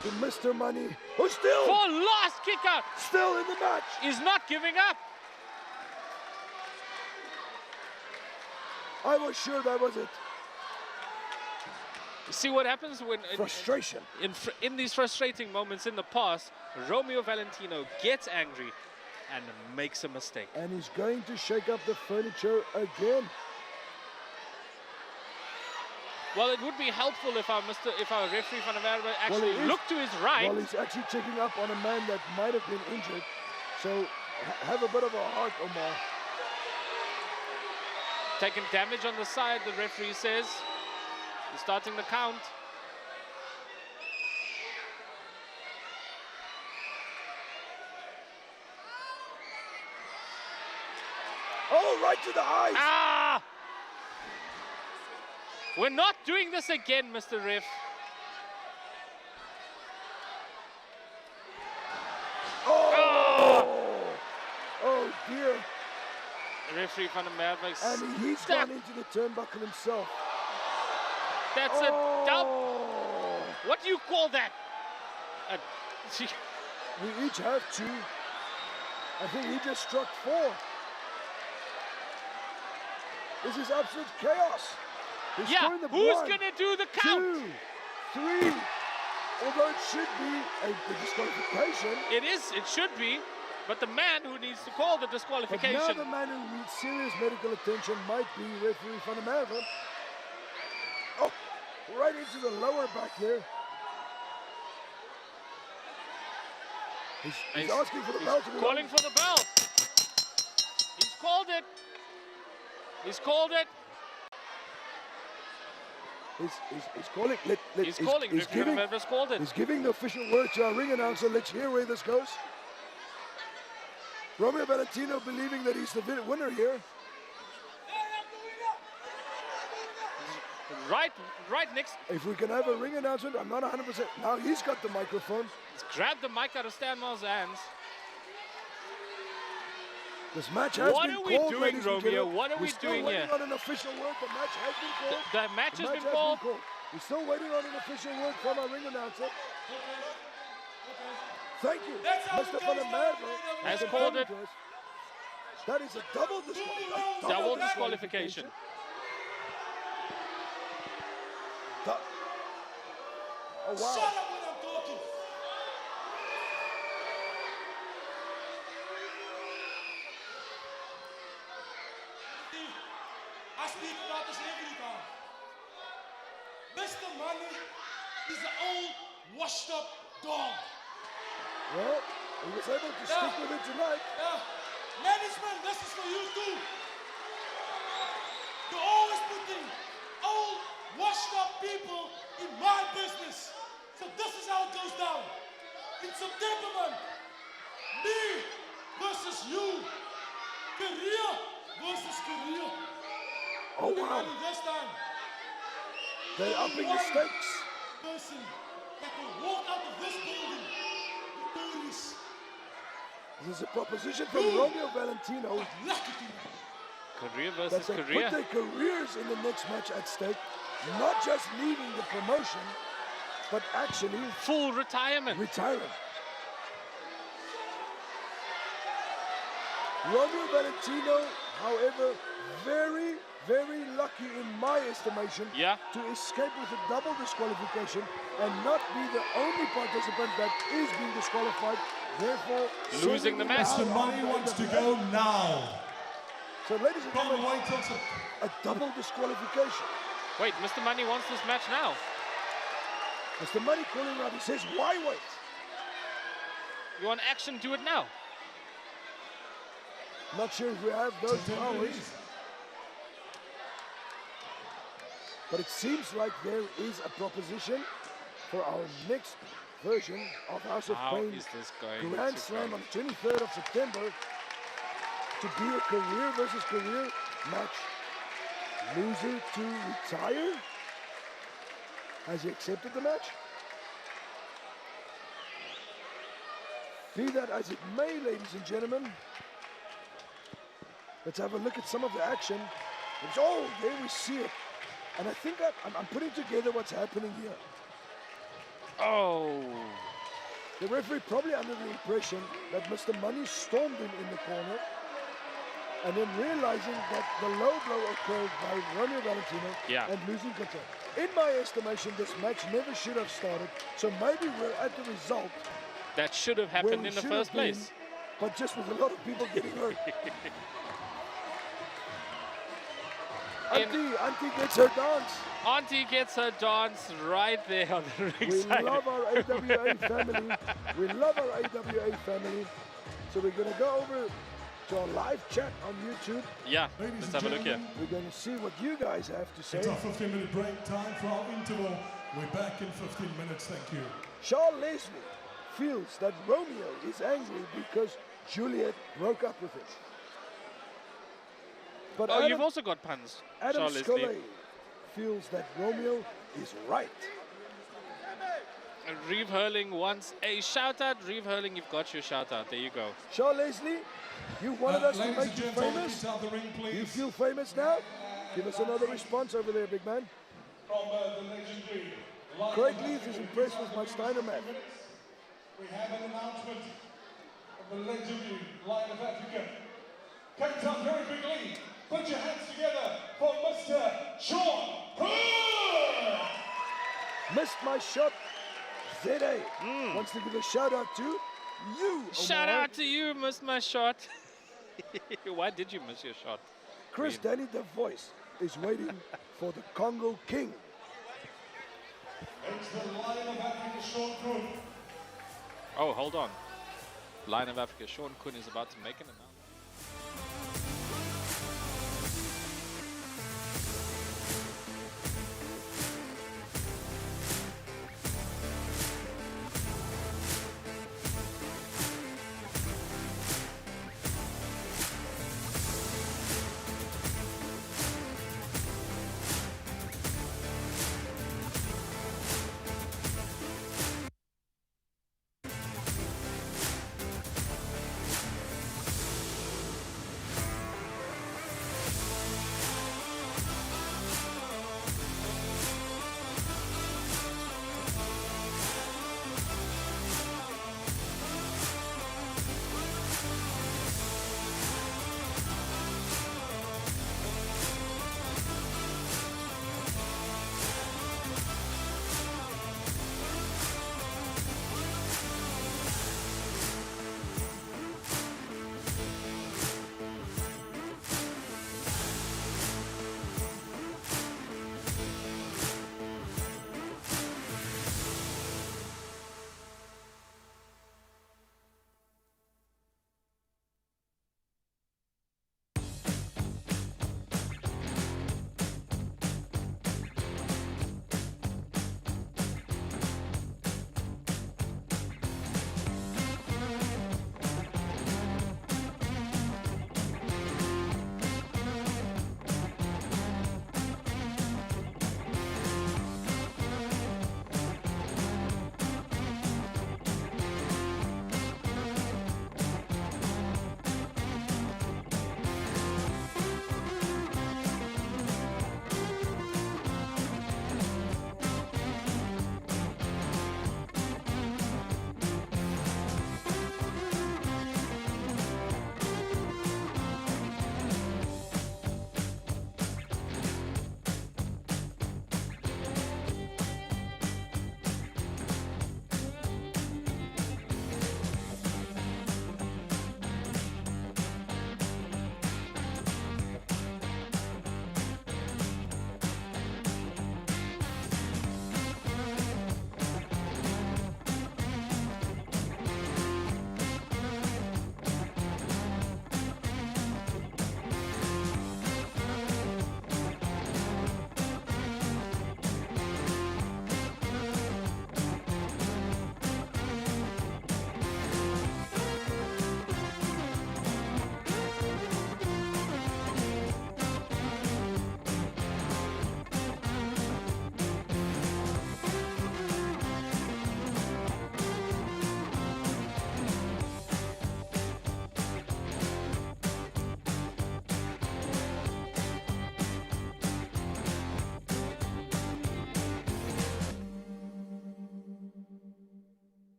to Mr. Money, who still For last kick out. still in the match. Is not giving up. I was sure that was it. See what happens when Frustration. in these frustrating moments in the past, Romeo Valentino gets angry and makes a mistake. And he's going to shake up the furniture again. Well, it would be helpful if our referee Van der Merwe actually looked to his right. Well, he's actually checking up on a man that might have been injured. So have a bit of a heart, Omar. Taking damage on the side, the referee says. He's starting the count. Oh, right to the eyes. Ah! We're not doing this again, Mr. Ref. Oh, oh dear. Referee Van der Merwe. And he's gone into the turnbuckle himself. That's a dub. What do you call that? We each have 2. I think he just struck 4. This is absolute chaos. He's Yeah, scoring the who's blind. going to do the count? 2, 3. although it should be a disqualification. It is, it should be, but the man who needs to call the But disqualification. now the man who needs serious medical attention might be referee Van der Merwe. Oh, right into the lower back there. He's asking for the bell to be calling rung. for the bell. He's called it. He's called it. He's calling. He's calling. He's giving, called it. he's giving the official word to our ring announcer. Let's hear where this goes. Romeo Valentino believing that he's the winner here. Right next. If we can have a ring announcement, I'm not 100%. Now he's got the microphone. He's grabbed the mic out of Stanwell's hands. This match has What been are we called, doing, ladies and Romeo? gentlemen. What are we We're still doing waiting here? on an official word. The match has been called. The match has been called. We're still waiting on an official word from our ring announcer. Thank you, Mr. Van der Merwe. Has called it. That is a double disqualification. Double disqualification. Oh, wow. Shut up when I'm talking. I speak about this every time. Mr. Money is an old, washed-up dog. Well, he was able to stick with it tonight. Management, this is for you too. You're always putting old, washed-up people in my business. So this is how it goes down. In September month, me versus you. Career versus career. Oh, The wow. money this time. They're upping the stakes. Person that will walk out of this building victorious. This is a proposition from Romeo Valentino Lucky to you. Career that versus they career. put their careers in the next match at stake. Not just leaving the promotion, but actually Full retirement. retiring. Romeo Valentino, however, very, very lucky in my estimation Yeah. to escape with a double disqualification and not be the only participant that is being disqualified, therefore Losing the match. Mr. Money wants to go now. So ladies and Can't gentlemen, wait till a double disqualification. Wait, Mr. Money wants this match now. Mr. Money calling out, he says, why wait? You want action? Do it now. Not sure if we have those powers, but it seems like there is a proposition for our next version of House of How Pain is this going Grand to Slam go? on the 23rd of September to be a career versus career match. Loser to retire? Has he accepted the match? Be that as it may, ladies and gentlemen, let's have a look at some of the action. Oh, there we see it. And I think I'm putting together what's happening here. Oh. The referee probably under the impression that Mr. Money stormed him in the corner, and then realizing that the low blow occurred by Romeo Valentino and losing control. In my estimation, this match never should have started, so maybe we're at the result That should have where happened we in the should first have been, place. but just with a lot of people getting hurt. Auntie gets her dance. Auntie gets her dance right there on the We ringside. love our AWA family. We love our AWA family. So we're going to go over to our live chat on YouTube. Yeah, Ladies let's and have a look here. gentlemen, We're going to see what you guys have to say. it's our 15-minute break time for our interval. We're back in 15 minutes, thank you. Charles Leslie feels that Romeo is angry because Juliet broke up with him. But Oh, you've also got puns, Adam Charles Scully Leslie. feels that Romeo is right. And Reeve Hurling wants a shout out. Reeve Hurling, you've got your shout out. There you go. Charles Leslie, you wanted us to Ladies make and you gentlemen, famous? please out the ring, please. You feel famous now? Give us another response over there, big man. From the legendary Lion Craig of Leith is Africa. impressed with my Steiner man. We have an announcement of the legendary Lion of Africa. Cape Town very quickly. Put your hands together for Mr. Sean Hood! Missed my shot. ZA wants to give a shout out to you, Shout Omar. out to you, missed my shot. Why did you miss your shot? Chris Danny the Voice is waiting for the Congo King. It's the Lion of Africa, Sean Kun. Oh, hold on. Lion of Africa, Sean Kun is about to make an announcement.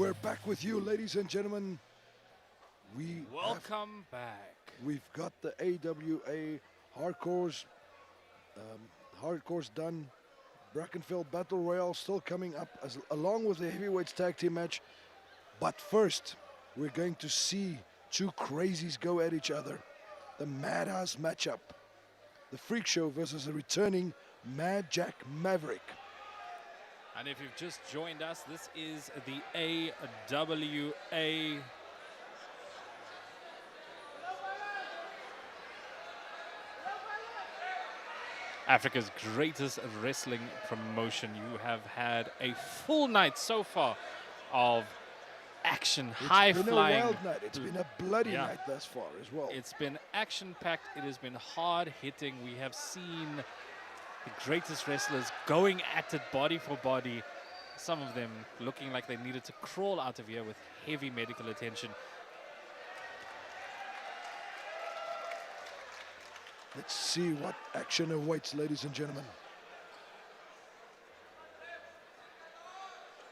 We're back with you, ladies and gentlemen. Welcome back. We've got the AWA Harcourts, Dunn, Brackenfell Battle Royale still coming up, along with the heavyweights tag team match. But first, we're going to see two crazies go at each other. The Madhouse matchup. The Freakshow versus the returning Mad Jack Maverick. And if you've just joined us, this is the AWA Africa's greatest wrestling promotion. You have had a full night so far of action, high flying. It's been a wild night. It's been a bloody night thus far as well. It's been action-packed. It has been hard-hitting. We have seen the greatest wrestlers going at it body for body. Some of them looking like they needed to crawl out of here with heavy medical attention. Let's see what action awaits, ladies and gentlemen.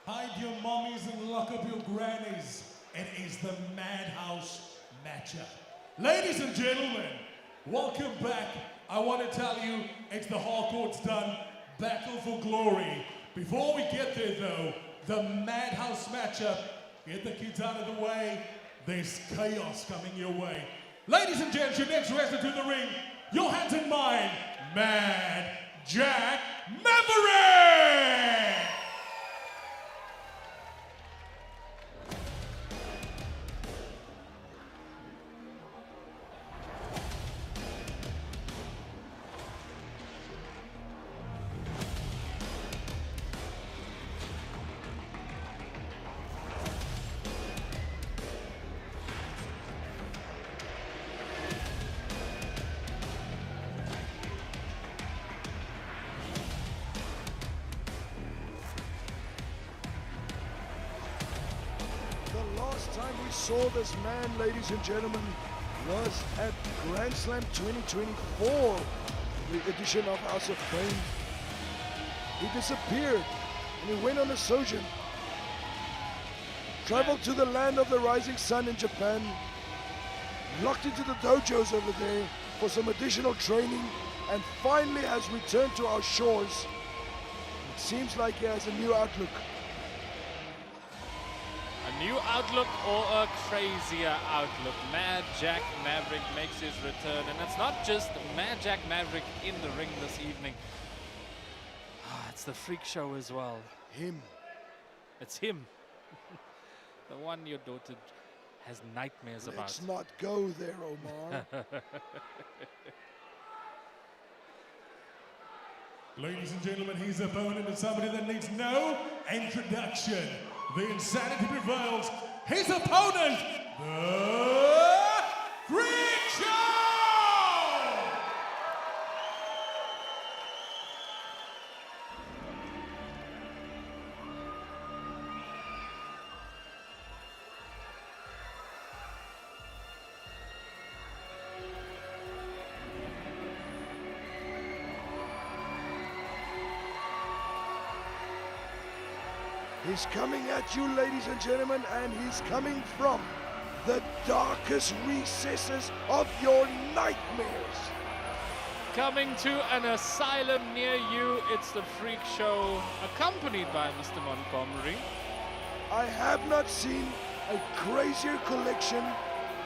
Hide your mommies and lock up your grannies. It is the Madhouse matchup. Ladies and gentlemen, welcome back. I want to tell you, it's the Harcourts Dunn Battle for Glory. Before we get there though, the Madhouse matchup, get the kids out of the way. There's chaos coming your way. Ladies and gents, your next wrestler to the ring, your hands in mine, Mad Jack Maverick! Saw this man, ladies and gentlemen, was at Grand Slam 2024, the edition of House of Pain. He disappeared and he went on a sojourn. Traveled to the land of the rising sun in Japan, locked into the dojos over there for some additional training, and finally has returned to our shores. It seems like he has a new outlook. A new outlook or a crazier outlook. Mad Jack Maverick makes his return, and it's not just Mad Jack Maverick in the ring this evening. It's the Freak Show as well. Him. It's him. The one your daughter has nightmares about. Let's not go there, Omar. Ladies and gentlemen, his opponent is somebody that needs no introduction. The insanity prevails. His opponent, the Freakshow! He's coming at you, ladies and gentlemen, and he's coming from the darkest recesses of your nightmares. Coming to an asylum near you, it's the Freak Show, accompanied by Mr. Montgomery. I have not seen a crazier collection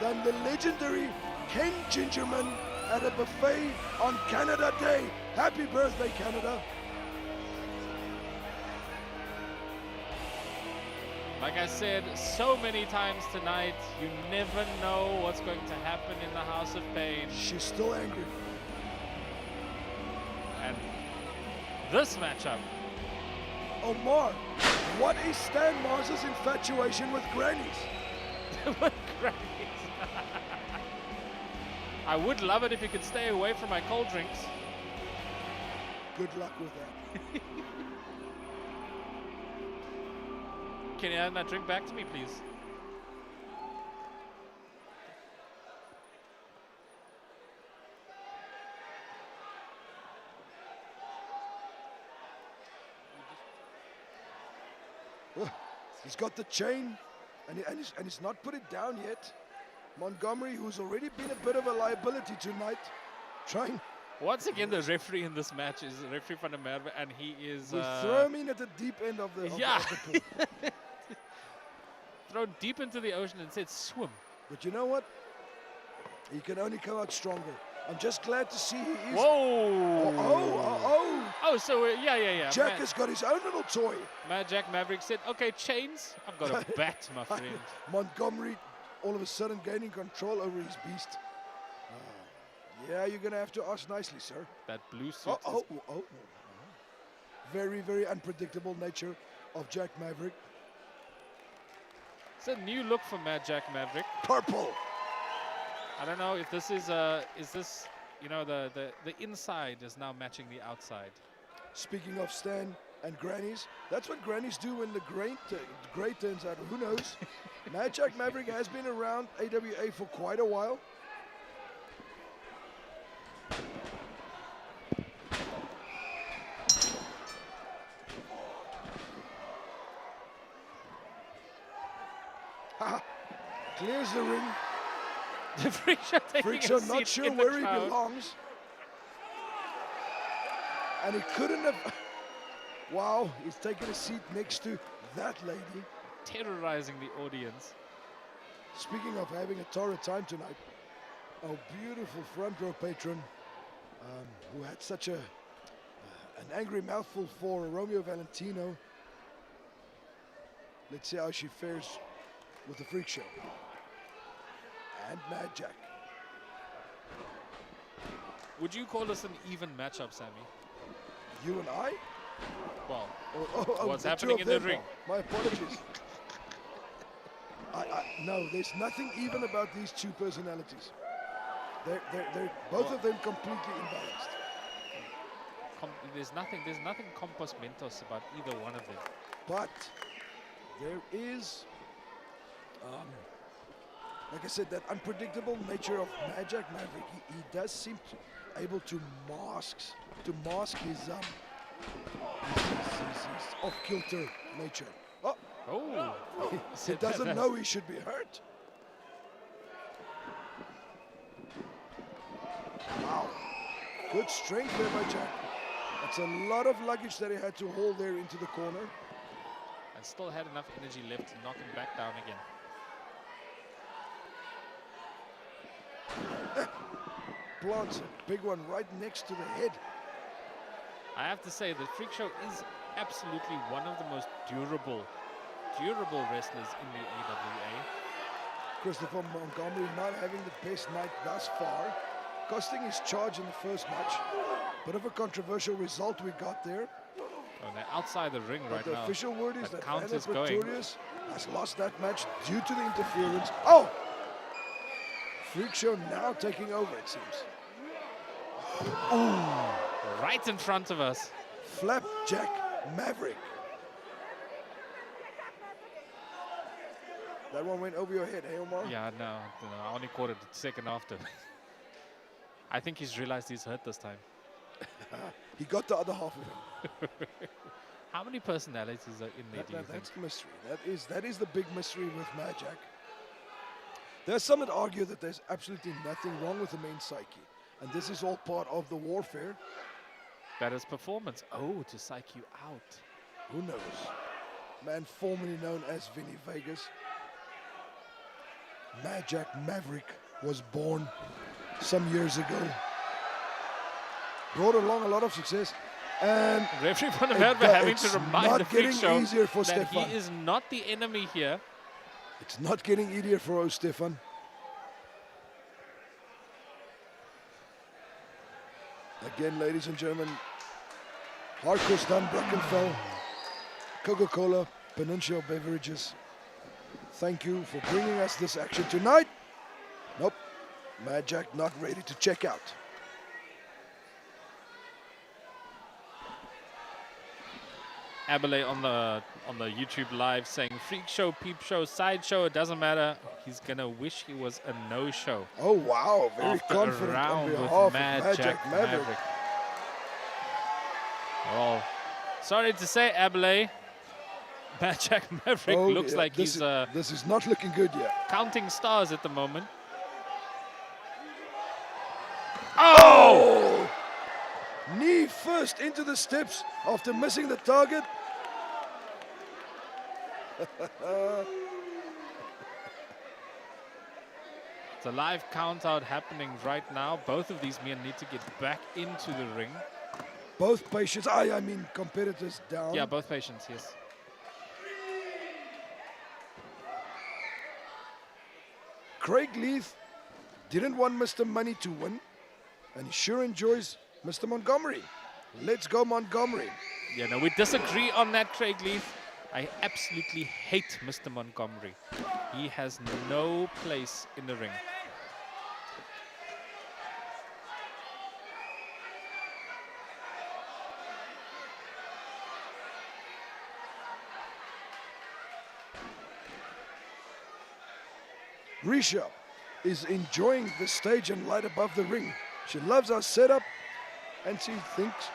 than the legendary Ken Gingerman at a buffet on Canada Day. Happy birthday, Canada. Like I said so many times tonight, you never know what's going to happen in the House of Pain. She's still angry. And this matchup. Omar, what is Stan Mars's infatuation with grannies? With grannies. I would love it if you could stay away from my cold drinks. Good luck with that. Can you hand that drink back to me, please? He's got the chain, and he's not put it down yet. Montgomery, who's already been a bit of a liability tonight, trying. Once again, the referee in this match is referee van der Merwe, and he is We throw him in at the deep end of the, yeah. of the pool. thrown deep into the ocean and said swim. But you know what? He can only come out stronger. I'm just glad to see he is. Whoa! Oh, so yeah. Jack has got his own little toy. Jack Maverick said, "Okay, chains. I've got a bat, my friend." Montgomery, all of a sudden gaining control over his beast. Yeah, you're gonna have to ask nicely, sir. That blue suit. Very, very unpredictable nature of Jack Maverick. It's a new look for Jack Maverick. Purple. I don't know if this is this, you know, the inside is now matching the outside. Speaking of Stan and grannies, that's what grannies do when the grey turns out. Who knows? Jack Maverick has been around AWA for quite a while. Clears the ring. The Freakshow taking Freakshow a seat not sure in where the he crowd. belongs. And he couldn't have. Wow, he's taking a seat next to that lady. Terrorizing the audience. Speaking of having a torrid time tonight, our beautiful front row patron, who had such an angry mouthful for Romeo Valentino. Let's see how she fares with the Freakshow. And Mad Jack. Would you call this an even matchup, Sammy? You and I? Well, what's the two happening of in the them. ring? My apologies. No, there's nothing even about these two personalities. They're both of them completely imbalanced. There's nothing compos mentos about either one of them. But there is, like I said, that unpredictable nature of Jack Maverick. He does seem able to mask his off-kilter nature. Oh, He doesn't know he should be hurt. Wow, good strength there by Jack. That's a lot of luggage that he had to haul there into the corner. and still had enough energy left to knock him back down again. Plants a big one right next to the head. I have to say, the Freakshow is absolutely one of the most durable wrestlers in the AWA. Christopher Montgomery not having the best night thus far, costing his charge in the first match. Bit of a controversial result we got there. Oh, they're outside the ring But right the now. official word is That that count Werner is going. Pretorious has lost that match due to the interference. Oh! Freakshow now taking over, it seems. Right in front of us. Flapjack Maverick. That one went over your head, hey Omar? Yeah, no, I only caught it a second after. I think he's realized he's hurt this time. He got the other half of him. How many personalities are in there, do you think? That's the mystery. That is the big mystery with Mad Jack. There's some that argue that there's absolutely nothing wrong with the main psyche. And this is all part of the warfare. That is performance. Oh, to psych you out. Who knows? Man formerly known as Vinny Vegas. Mad Jack Maverick was born some years ago. Brought along a lot of success. And Referee van der Merwe having to it's remind not the getting Freakshow easier for that Stefan. he is not the enemy here. It's not getting easier for Stefan. Again, ladies and gentlemen, Harcourts, Dunn, Brackenfell, Coca-Cola, Peninsula Beverages. Thank you for bringing us this action tonight. Nope, Mad Jack not ready to check out. Abele on the YouTube live saying freak show, peep show, sideshow, it doesn't matter. He's gonna wish he was a no-show. Oh wow, very After confident a on round behalf with of Mad Mad Jack Jack Maverick. Maverick. Well, sorry to say, Abele, Mad Jack Maverick looks yeah, like this he's this is not looking good yet. counting stars at the moment. Oh! Knee first into the steps after missing the target. It's a live count out happening right now. Both of these men need to get back into the ring. Both patients, I mean competitors down. Yeah, both patients, yes. Craig Leith didn't want Mr. Money to win, and he sure enjoys Mr. Montgomery. Let's go, Montgomery. Yeah, no, we disagree on that, Craig Leith. I absolutely hate Mr. Montgomery. He has no place in the ring. Risha is enjoying the stage and light above the ring. She loves our setup, and she thinks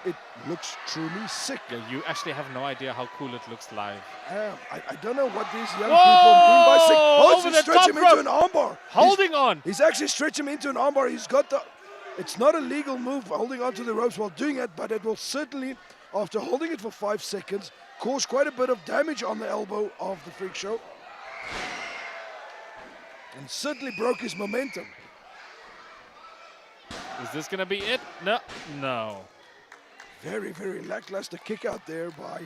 it looks truly sick. Yeah, you actually have no idea how cool it looks live. I don't know what these young people mean by sick. Oh, Over he's the stretching top him into rope. an armbar. Holding on. He's actually stretching him into an armbar. He's got the... It's not a legal move, holding onto the ropes while doing it, but it will certainly, after holding it for 5 seconds, cause quite a bit of damage on the elbow of the Freakshow. And certainly broke his momentum. Is this going to be it? No. No. Very, very lackluster kick out there by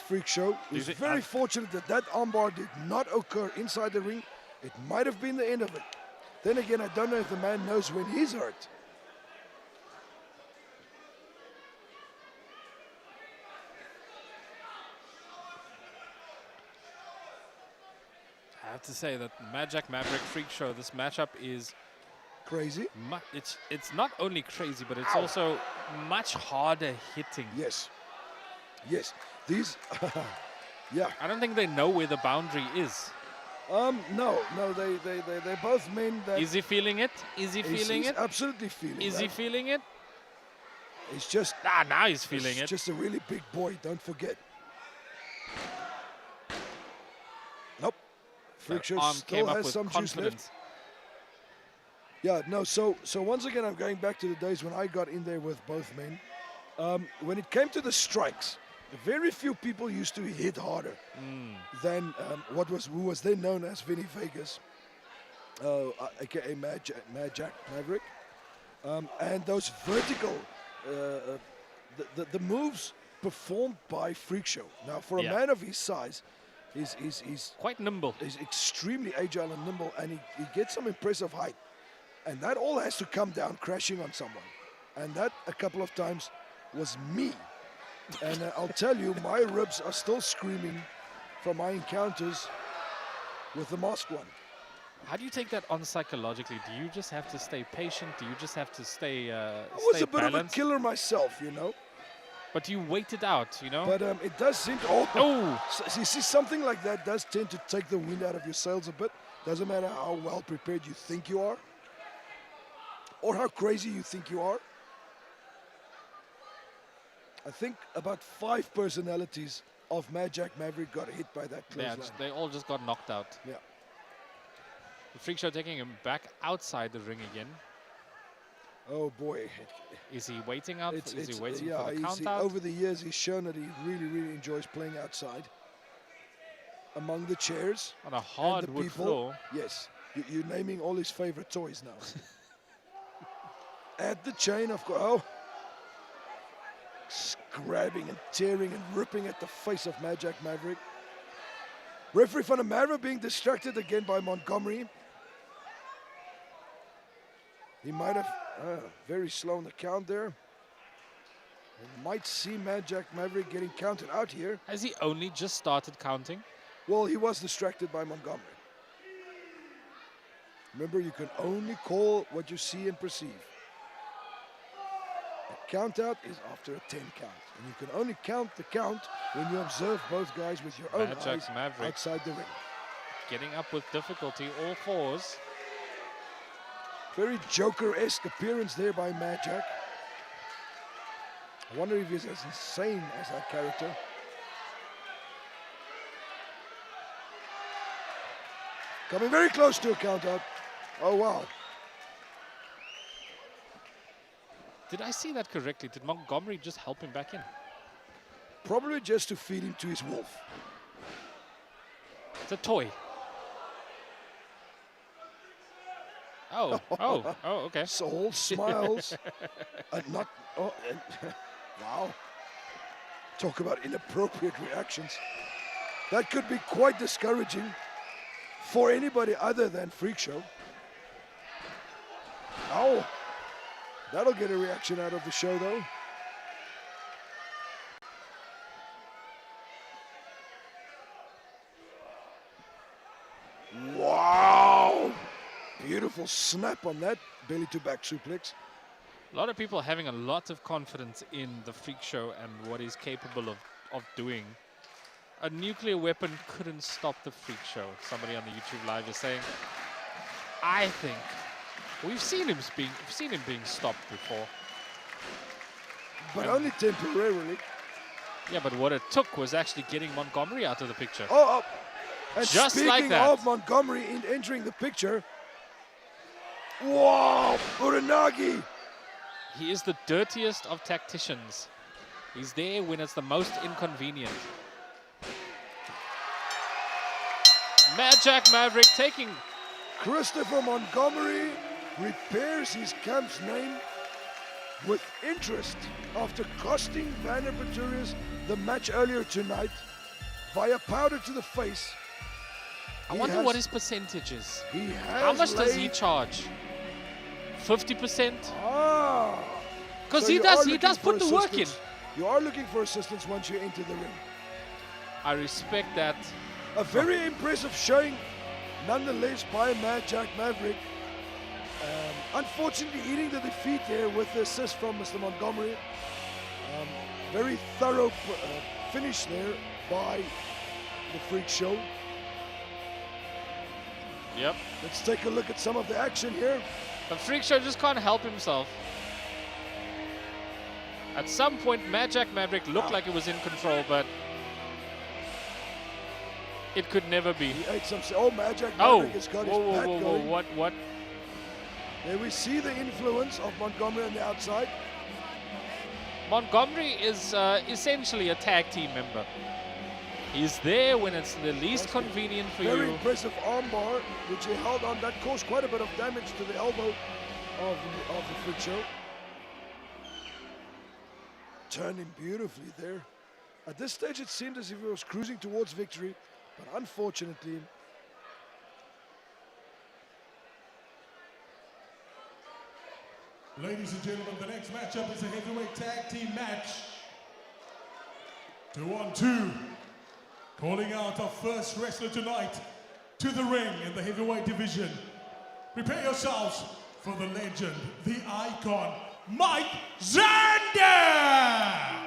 Freakshow. He's very fortunate that that armbar did not occur inside the ring. It might have been the end of it. Then again, I don't know if the man knows when he's hurt. I have to say that Mad Jack Maverick Freakshow, this matchup is Crazy. it's not only crazy, but it's also much harder hitting. Yes. Yes. These, yeah. I don't think they know where the boundary is. No, they're both men that... Is he feeling it? Is he feeling he's it? absolutely feeling Is that. he feeling it? It's just... Now he's feeling He's it. just a really big boy, don't forget. Nope. Freakshow Arm still came up has with some juice left. confidence. Yeah, no, so once again, I'm going back to the days when I got in there with both men. When it came to the strikes, very few people used to hit harder than who was then known as Vinny Vegas, aka Mad Jack Maverick. And those vertical, the moves performed by Freakshow. Now, for a man of his size, he's quite nimble. He's extremely agile and nimble, and he gets some impressive height. And that all has to come down crashing on someone. And that a couple of times was me. And I'll tell you, my ribs are still screaming from my encounters with the masked one. How do you take that on psychologically? Do you just have to stay patient? Do you just have to stay I was a bit balanced? of a killer myself, you know. But you wait it out, you know? But it does seem to... Oh! So, you see, something like that does tend to take the wind out of your sails a bit. Doesn't matter how well prepared you think you are, or how crazy you think you are. I think about 5 personalities of Mad Jack Maverick got hit by that clothesline. They all just got knocked out. Yeah. The Freakshow taking him back outside the ring again. Oh boy. Is he waiting out? Is he waiting yeah, for the count out? over the years he's shown that he really, really enjoys playing outside. Among the chairs. On a and hardwood the people. floor. Yes. You're naming all his favorite toys now. At the chain, of course. Oh. Grabbing and tearing and ripping at the face of Mad Jack Maverick. Referee van der Merwe being distracted again by Montgomery. He might have very slow on the count there. We might see Mad Jack Maverick getting counted out here. Has he only just started counting? Well, he was distracted by Montgomery. Remember, you can only call what you see and perceive. A count out is after a 10 count. And you can only count the count when you observe both guys with your own Mad Jack eyes Maverick outside the ring. getting up with difficulty, all fours. Very Joker-esque appearance there by Mad Jack. I wonder if he's as insane as that character. Coming very close to a count out. Oh, wow. Did I see that correctly? Did Montgomery just help him back in? Probably just to feed him to his wolf. It's a toy. Oh, okay. Soul smiles. Not. Oh, and wow. Talk about inappropriate reactions. That could be quite discouraging for anybody other than Freakshow. Oh, that'll get a reaction out of the show, though. Wow! Beautiful snap on that belly to back suplex. A lot of people having a lot of confidence in the Freakshow and what he's capable of doing. A nuclear weapon couldn't stop the Freakshow. Somebody on the YouTube live is saying, I think we've seen him being stopped before. But only temporarily. Yeah, but what it took was actually getting Montgomery out of the picture. Oh, and Just speaking like that. of Montgomery entering the picture, wow, Uranagi. He is the dirtiest of tacticians. He's there when it's the most inconvenient. Mad Jack Maverick taking... Christopher Montgomery repairs his camp's name with interest after costing Werner Pretorious the match earlier tonight via powder to the face. I wonder what his percentage is. He has How much does he laid- charge? 50%? Ah. Because So he you are does looking put for the work in. assistance. You are looking for assistance once you enter the ring. I respect that. A very impressive showing, nonetheless, by Mad Jack Maverick. Unfortunately, eating the defeat there with the assist from Mr. Montgomery. Very thorough finish there by the Freakshow. Yep. Let's take a look at some of the action here. The Freakshow just can't help himself. At some point, Mad Jack Maverick looked like it was in control, but it could never be. He ate some. Oh, Mad Jack Oh, Maverick has got his whoa, back whoa, whoa, going. what? There we see the influence of Montgomery on the outside. Montgomery is essentially a tag team member. He's there when it's the least convenient for Very you. impressive armbar, which he held on. That caused quite a bit of damage to the elbow of the Freakshow. Turned him beautifully there. At this stage, it seemed as if he was cruising towards victory, but unfortunately, Ladies and gentlemen, the next matchup is a heavyweight tag team match. 2-on-2. Calling out our first wrestler tonight to the ring in the heavyweight division. Prepare yourselves for the legend, the icon, Mike Xander!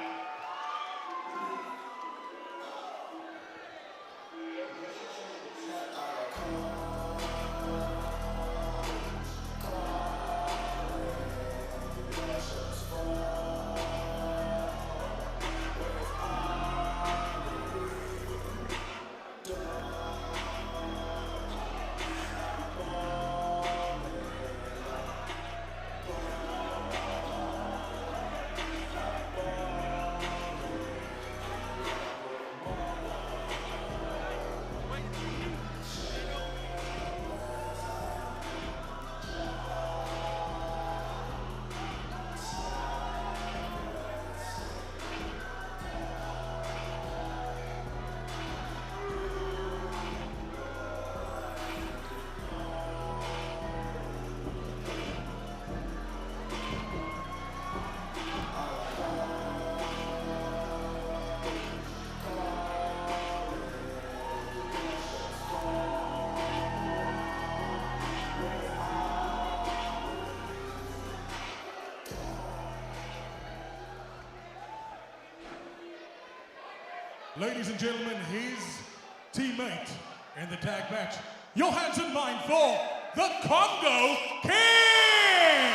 Ladies and gentlemen, his teammate in the tag match. Your hands in mind for the Congo King!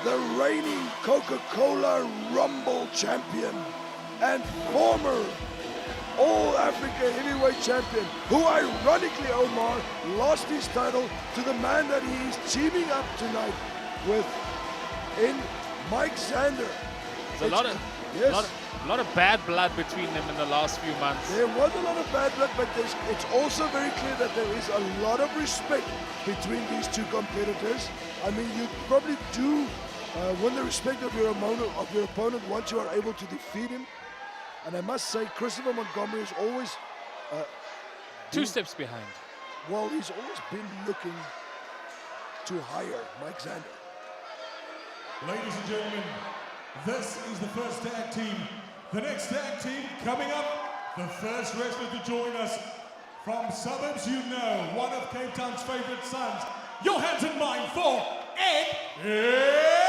the reigning Coca-Cola Rumble champion and former All-Africa heavyweight champion, who ironically, Omar, lost his title to the man that he is teaming up tonight with in Mike Xander. There's a lot of bad blood between them in the last few months. There was a lot of bad blood, but it's also very clear that there is a lot of respect between these two competitors. I mean, you probably do win the respect of your opponent once you are able to defeat him. And I must say, Christopher Montgomery is always... Two steps behind. Well, he's always been looking to hire Mike Xander. Ladies and gentlemen, this is the first tag team. The next tag team coming up, the first wrestler to join us from suburbs you know, one of Cape Town's favorite sons. Your hands in mind for Ed Electric!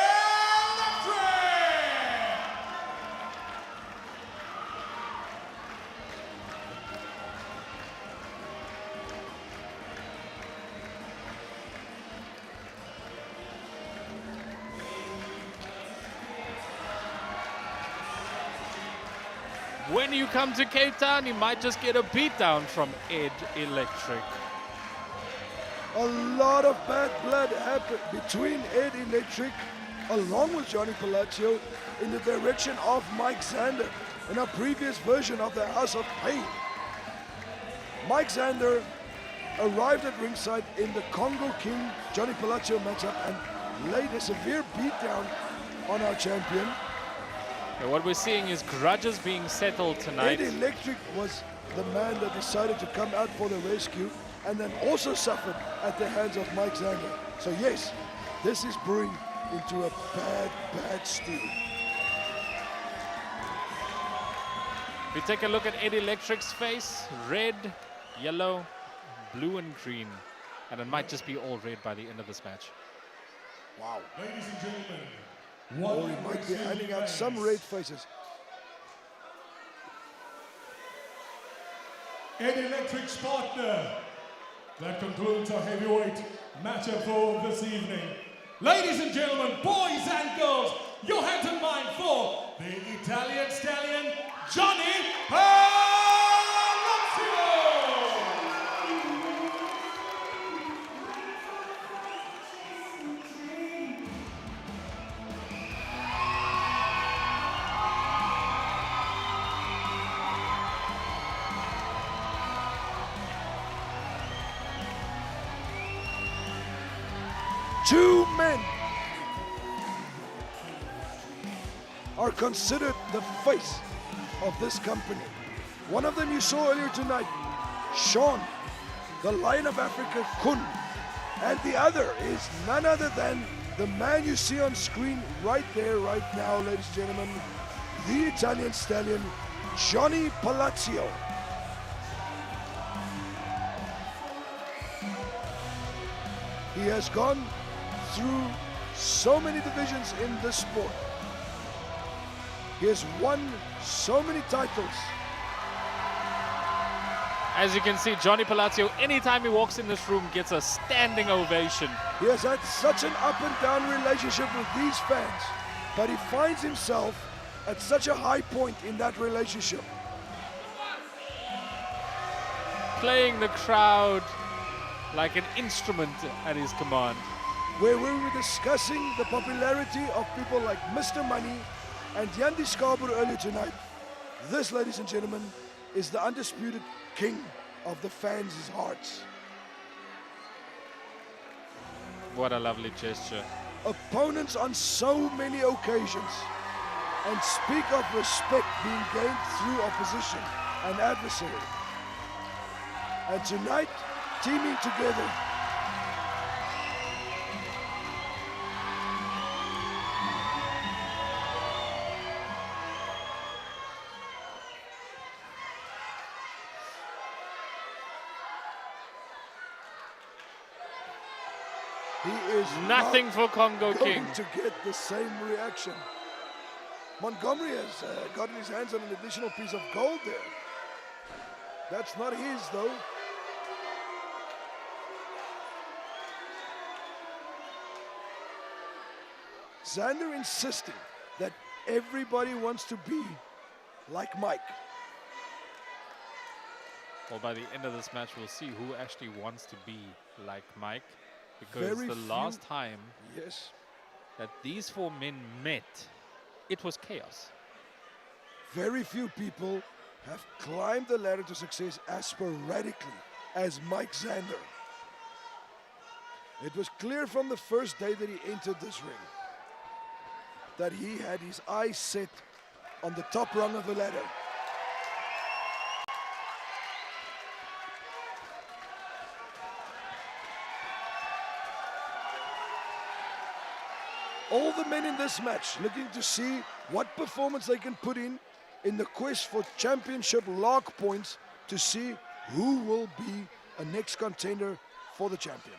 When you come to Cape Town, you might just get a beatdown from Ed Electric. A lot of bad blood happened between Ed Electric along with Johnny Palazzio in the direction of Mike Xander in a previous version of the House of Pain. Mike Xander arrived at ringside in the Congo King Johnny Palazzio matchup and laid a severe beatdown on our champion. And what we're seeing is grudges being settled tonight. Ed Electric was the man that decided to come out for the rescue and then also suffered at the hands of Mike Xander. So yes, this is brewing into a bad stew. We take a look at Ed Electric's face. Red, yellow, blue and green. And it might just be all red by the end of this match. Wow. Ladies and gentlemen, Or he might be handing out some red faces. Ed Electric's partner. That concludes our heavyweight matchup for this evening. Ladies and gentlemen, boys and girls, your hands in mind for the Italian stallion, Johnny Palazzio! Two men are considered the face of this company. One of them you saw earlier tonight, Sean, the Lion of Africa, Kun. And the other is none other than the man you see on screen right there, right now, ladies and gentlemen, the Italian stallion, Johnny Palazzio. He has gone through so many divisions in this sport. He has won so many titles. As you can see, Johnny Palazzio, anytime he walks in this room, gets a standing ovation. He has had such an up and down relationship with these fans, but he finds himself at such a high point in that relationship. Playing the crowd like an instrument at his command. Where we were discussing the popularity of people like Mr. Money and Skaapboer earlier tonight. This, ladies and gentlemen, is the undisputed king of the fans' hearts. What a lovely gesture. Opponents on so many occasions, and speak of respect being gained through opposition and adversary. And tonight, teaming together, he is Nothing not for Congo going King. to get the same reaction. Montgomery has gotten his hands on an additional piece of gold there. That's not his, though. Xander insisting that everybody wants to be like Mike. Well, by the end of this match, we'll see who actually wants to be like Mike. Because Very the few- last time Yes. that these four men met, it was chaos. Very few people have climbed the ladder to success as sporadically as Mike Xander. It was clear from the first day that he entered this ring that he had his eyes set on the top rung of the ladder. All the men in this match looking to see what performance they can put in the quest for championship log points to see who will be a next contender for the champion.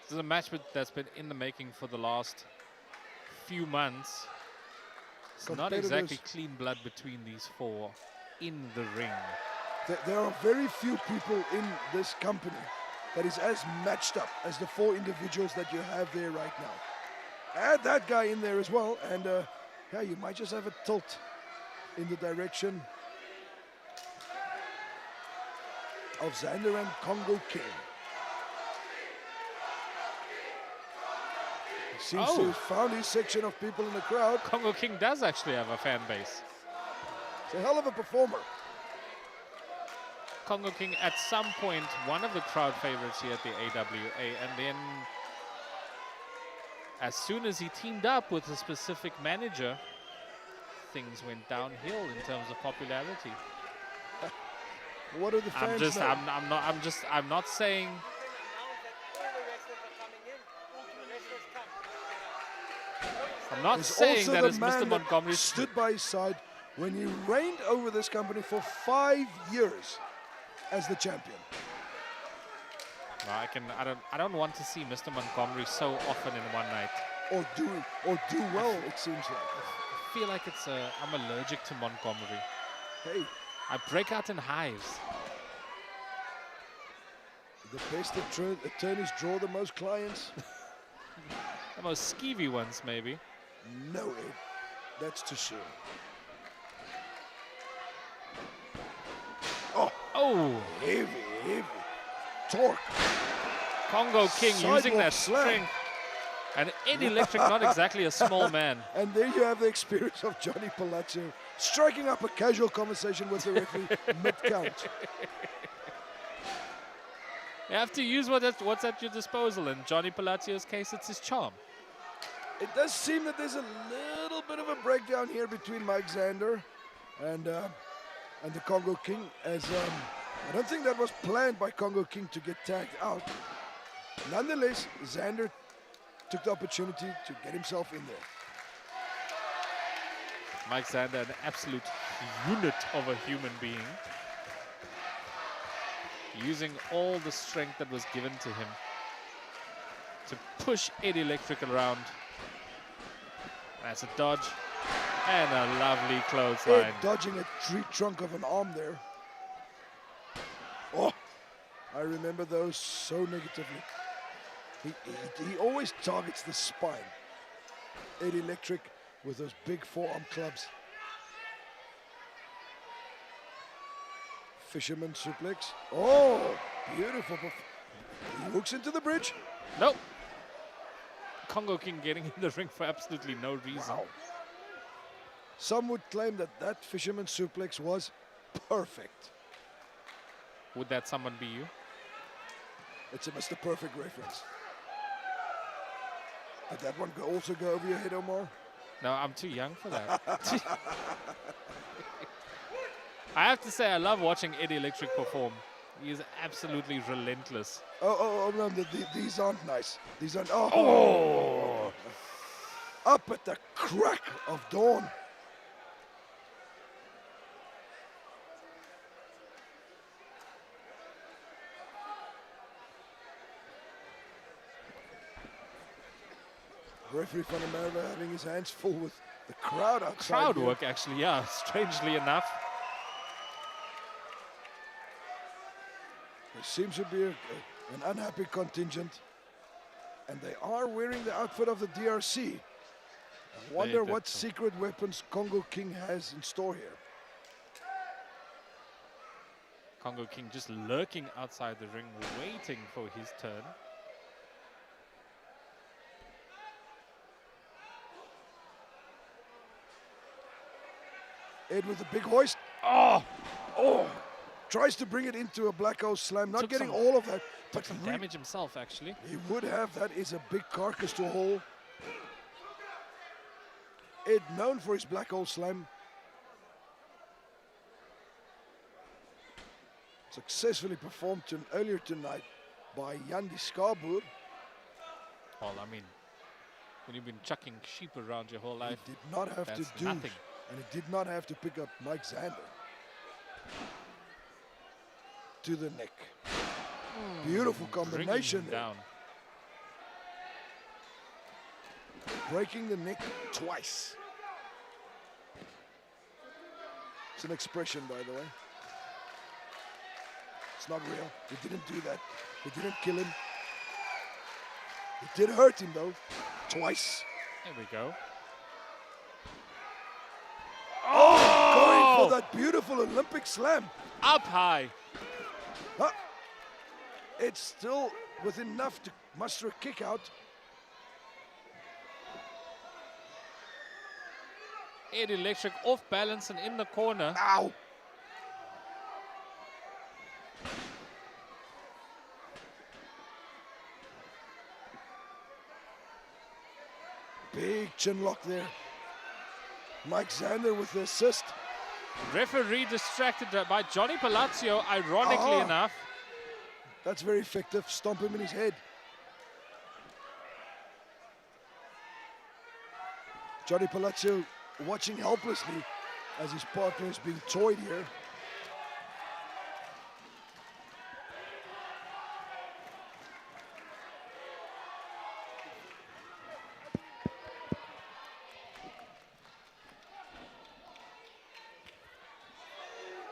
This is a match that's been in the making for the last few months. It's not exactly clean blood between these four in the ring. There are very few people in this company that is as matched up as the four individuals that you have there right now. Add that guy in there as well, and yeah, you might just have a tilt in the direction of Xander and Congo King. He seems to have found his section of people in the crowd. Congo King does actually have a fan base. He's a hell of a performer. Congo King at some point one of the crowd favorites here at the AWA, and then as soon as he teamed up with a specific manager, things went downhill in terms of popularity. What are the fans know? I'm not saying Also that the it's man Mr. that Montgomery stood by his side when he reigned over this company for 5 years as the champion. No, I don't want to see Mr. Montgomery so often in one night. Or do well, it seems like. I feel like I'm allergic to Montgomery. Hey, I break out in hives. the best attorneys draw the most clients. The most skeevy ones, maybe. No, Ed, that's too soon. Oh, Heavy torque. Congo King Sidewalk using that slam. strength. And Eddie Electric, not exactly a small man. And there you have the experience of Johnny Palazzio striking up a casual conversation with the referee mid-count. You have to use what's at your disposal. In Johnny Palazzio's case, it's his charm. It does seem that there's a little bit of a breakdown here between Mike Xander and the Congo King, as I don't think that was planned by Congo King to get tagged out. Nonetheless, Xander took the opportunity to get himself in there. Mike Xander, an absolute unit of a human being, using all the strength that was given to him to push Eddie Electric around. That's a dodge and a lovely clothesline. Ed dodging a tree trunk of an arm there. Oh, I remember those so negatively. He always targets the spine. Eddie Electric with those big forearm clubs. Fisherman suplex. Oh, beautiful. He hooks into the bridge. Nope. Congo King getting in the ring for absolutely no reason. Wow. Some would claim that that fisherman suplex was perfect. Would that someone be you? It's a Mr. Perfect reference. Did that one also go over your head, Omar? No, I'm too young for that. I have to say, I love watching Eddie Electric perform. He is absolutely relentless. Oh, no, these aren't nice. These aren't, oh. Up at the crack of dawn. Referee Funamara having his hands full with the crowd outside. Crowd here. work, actually, yeah, strangely enough. seems to be an unhappy contingent. And they are wearing the outfit of the DRC. I wonder what secret weapons Congo King has in store here. Congo King just lurking outside the ring, waiting for his turn. Ed with a big hoist. Oh! Tries to bring it into a black hole slam. Not Took getting some- all of that. But Some damage himself, actually. he would have. That is a big carcass to haul. Ed known for his black hole slam. Successfully performed earlier tonight by Skaapboer. Well, I mean, when you've been chucking sheep around your whole life, He did not have to that's do, nothing. and he did not have to pick up Mike Xander to the neck. Beautiful bringing combination him there. down. Breaking the neck twice. It's an expression, by the way. It's not real. He didn't do that. He didn't kill him. It did hurt him, though. Twice. There we go. Going for that beautiful Olympic slam. Up high. Huh. It's still with enough to muster a kick out. Ed Electric off balance and in the corner. Ow! Big chin lock there. Mike Xander with the assist. Referee distracted by Johnny Palazzio, ironically enough. That's very effective. Stomp him in his head. Johnny Palazzio watching helplessly as his partner is being toyed here.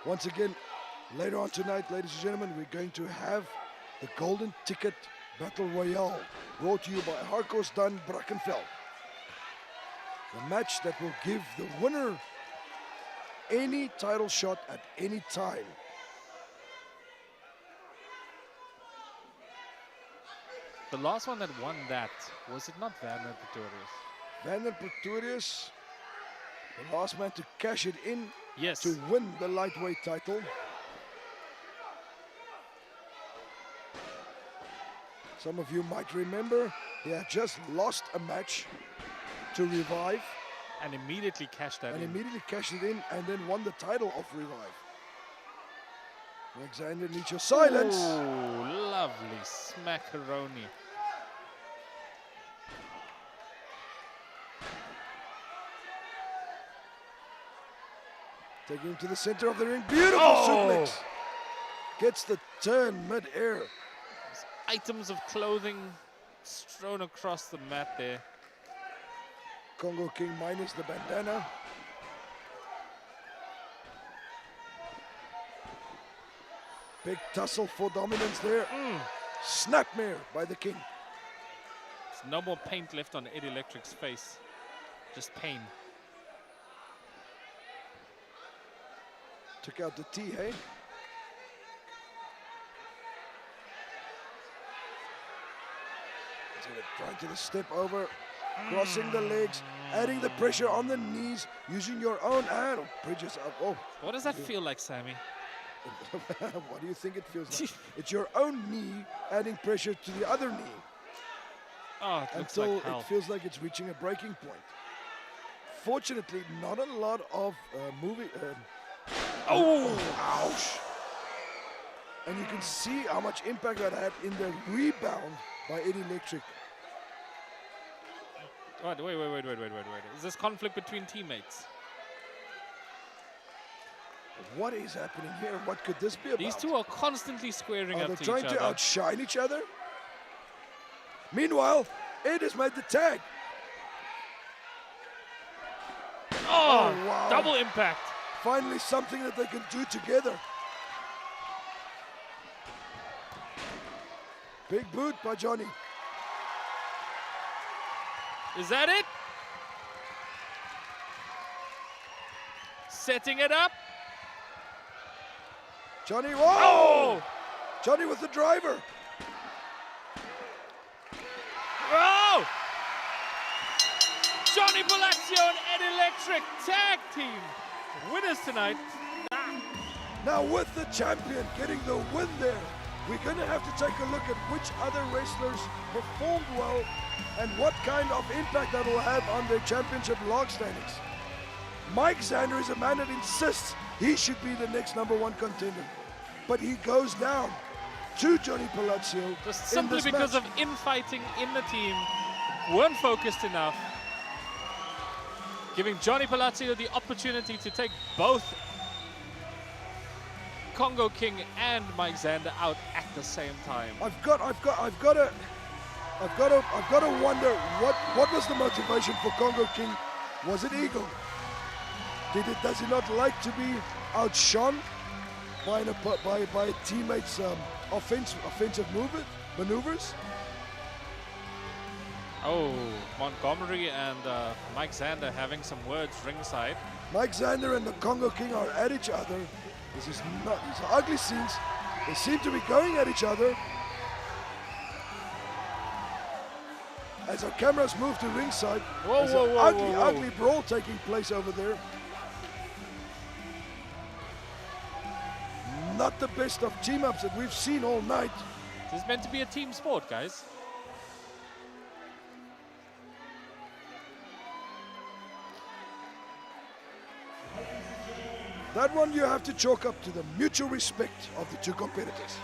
Once again, later on tonight, ladies and gentlemen, we're going to have the Golden Ticket Battle Royale brought to you by Harcourts, Dunn, Brackenfell. The match that will give the winner any title shot at any time. The last one that won that, was it not Werner Pretorious? Werner Pretorious, the last man to cash it in Yes. to win the lightweight title. Some of you might remember he had just lost a match to Revyv And immediately cashed that and in. immediately cashed it in and then won the title of Revyv. Xander needs your silence. Oh, lovely smackaroni. Taking him to the center of the ring. Beautiful suplex. Gets the turn mid-air. Items of clothing strewn across the mat there. Congo King minus the bandana. Big tussle for dominance there. Snapmare by the King. There's no more paint left on Ed Electric's face. Just pain. Took out the T, hey? He's gonna try to the step over, crossing the legs, adding the pressure on the knees, using your own hand. Oh, bridges up. Oh, What does that feel like, Sammy? what do you think it feels like? It's your own knee adding pressure to the other knee Oh, it looks until like hell. it feels like it's reaching a breaking point. Fortunately, not a lot of moving. Ouch! And you can see how much impact that had in the rebound by Ed Electric. Wait. Is this conflict between teammates? What is happening here? What could this be about? These two are constantly squaring Are up they to trying each to other. outshine each other? Meanwhile, Ed has made the tag. Oh, wow. double impact. Finally something that they can do together. Big boot by Johnny. Is that it? Setting it up. Johnny, whoa! Oh! Johnny with the driver. Oh! Johnny Palazzio and Ed Electric tag team winners tonight. Now with the champion getting the win there, we're going to have to take a look at which other wrestlers performed well and what kind of impact that will have on their championship log standings. Mike Xander is a man that insists he should be the next #1 contender, but he goes down to Johnny Palazzio Just simply because of infighting in the team, weren't focused enough, giving Johnny Palazzio the opportunity to take both Congo King and Mike Xander out at the same time. I've got to wonder what was the motivation for Congo King? Was it ego? Does he not like to be outshone by a teammate's offensive maneuvers? Oh, Montgomery and Mike Xander having some words ringside. Mike Xander and the Congo King are at each other. These are ugly scenes. They seem to be going at each other. As our cameras move to ringside, Whoa, there's whoa, an whoa, whoa, whoa. ugly brawl taking place over there. Not the best of team-ups that we've seen all night. This is meant to be a team sport, guys. That one you have to chalk up to the mutual respect of the two competitors.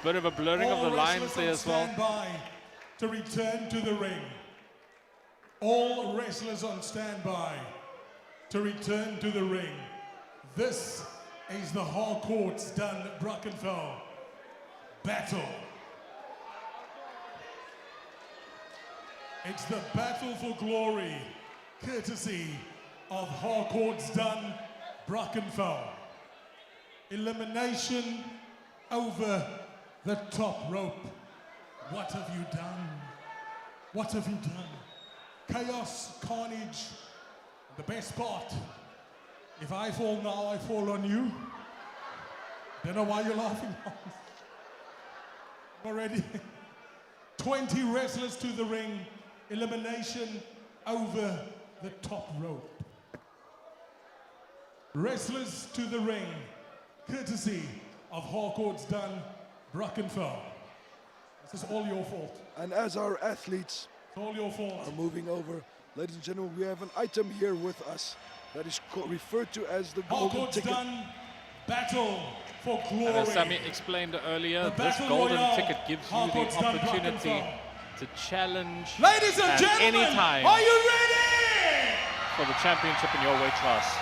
Bit of a blurring of the lines wrestlers there on as well. standby to return to the ring. All wrestlers on standby to return to the ring. This is the Harcourts Dunn Brackenfell battle. It's the battle for glory, courtesy of Harcourts Dunn Brackenfell. Elimination over the top rope. What have you done? What have you done? Chaos, carnage, the best part. If I fall now, I fall on you. Don't know why you're laughing. Already. 20 wrestlers to the ring. Elimination over the top rope. Wrestlers to the ring, courtesy of Harcourts Dunn Brackenfell. This is all your fault. And as our athletes It's all your fault. are moving over, ladies and gentlemen, we have an item here with us that is referred to as the golden Harcourts ticket. Dunn Battle for Glory. And as Sammy explained earlier, The this Battle golden Royale, ticket gives you Harcourts the Dunn opportunity Brackenfell. to challenge Ladies and at gentlemen, any time are you ready? for the championship in your weight class.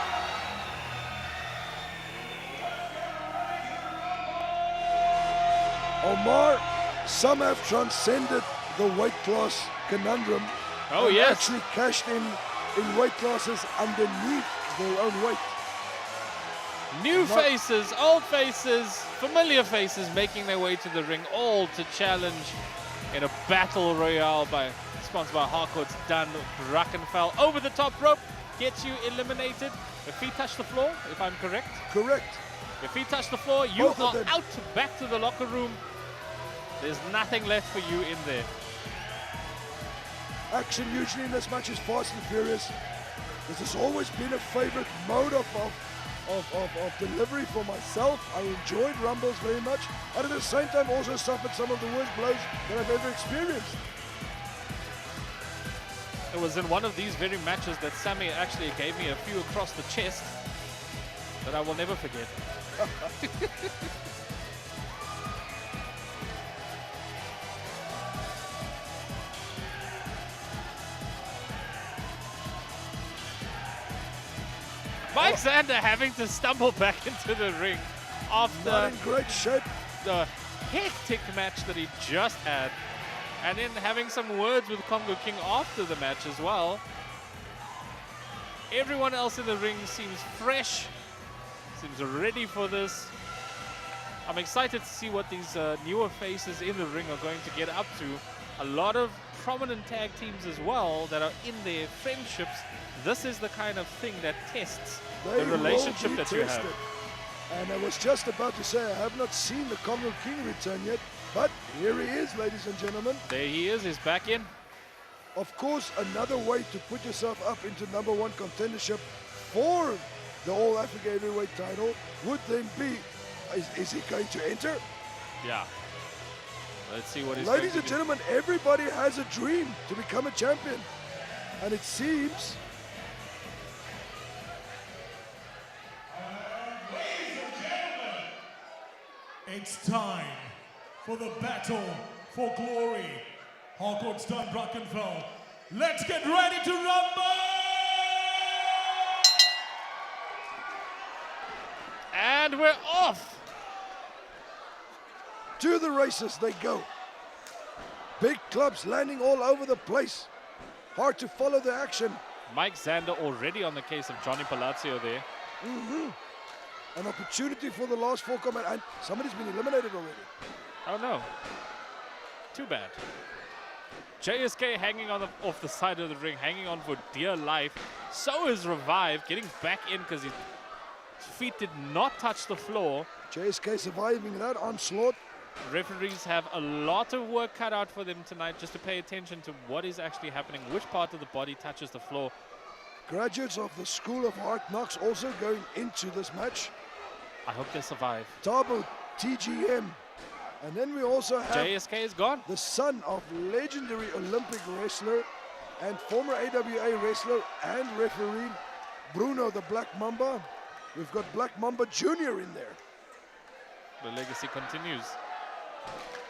Omar, some have transcended the weight class conundrum. Oh, and yes. actually cashed in weight classes underneath their own weight. New faces, old faces, familiar faces making their way to the ring, all to challenge in a battle royale sponsored by Harcourts Dunn Brackenfell. Over the top rope gets you eliminated. If feet touch the floor, if I'm correct. Correct. If feet touch the floor, you Both of are them. out, back to the locker room. There's nothing left for you in there. Action usually in this match is fast and furious. This has always been a favorite mode of delivery for myself. I enjoyed Rumbles very much, and at the same time also suffered some of the worst blows that I've ever experienced. It was in one of these very matches that Sammy actually gave me a few across the chest that I will never forget. Mike Xander having to stumble back into the ring Not after in great shape. the hectic match that he just had, and then having some words with Congo King after the match as well. Everyone else in the ring seems fresh, seems ready for this. I'm excited to see what these newer faces in the ring are going to get up to. A lot of prominent tag teams as well that are in their friendships. This is the kind of thing that tests the relationship that you have. And I was just about to say, I have not seen the Congo King return yet, but here he is, ladies and gentlemen. There he is, he's back in. Of course, another way to put yourself up into #1 contendership for the All Africa Heavyweight title would then be, is he going to enter? Yeah. Let's see what he's Ladies going and to do. gentlemen, everybody has a dream to become a champion. And it seems It's time for the battle for glory. Harcourts, Dunn, Brackenfell. Let's get ready to rumble! And we're off! to the races they go. Big clubs landing all over the place. Hard to follow the action. Mike Xander already on the case of Johnny Palazzio there. An opportunity for the last 4 combat, and somebody's been eliminated already. Oh no. Too bad. JSK hanging on off the side of the ring, hanging on for dear life. So is Revyv getting back in because his feet did not touch the floor. JSK surviving that onslaught. Referees have a lot of work cut out for them tonight just to pay attention to what is actually happening, which part of the body touches the floor. Graduates of the School of Hard Knocks also going into this match. I hope they survive. Tabo, TGM. And then we also have JSK is gone. the son of legendary Olympic wrestler and former AWA wrestler and referee, Bruno the Black Mamba. We've got Black Mamba Jr. in there. The legacy continues.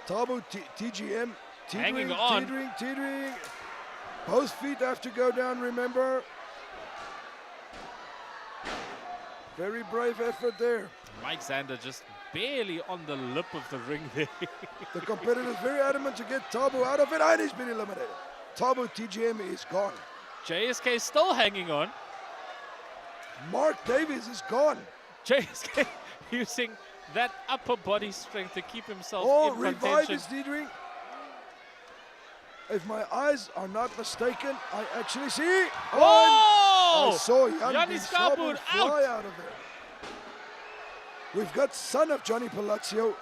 Tabo, TGM, Hanging teetering, on. teetering. Both feet have to go down, remember. Very brave effort there. Mike Xander just barely on the lip of the ring there. The competitor is very adamant to get Tabo out of it, and he's been eliminated. Tabo, TGM is gone. JSK still hanging on. Mark Davies is gone. JSK using that upper body strength to keep himself Oh, in Revyv contention. is teetering. If my eyes are not mistaken, I actually see. Oh! I saw Yanni Jan Skaapboer fly out of there. We've got son of Johnny Palazzio,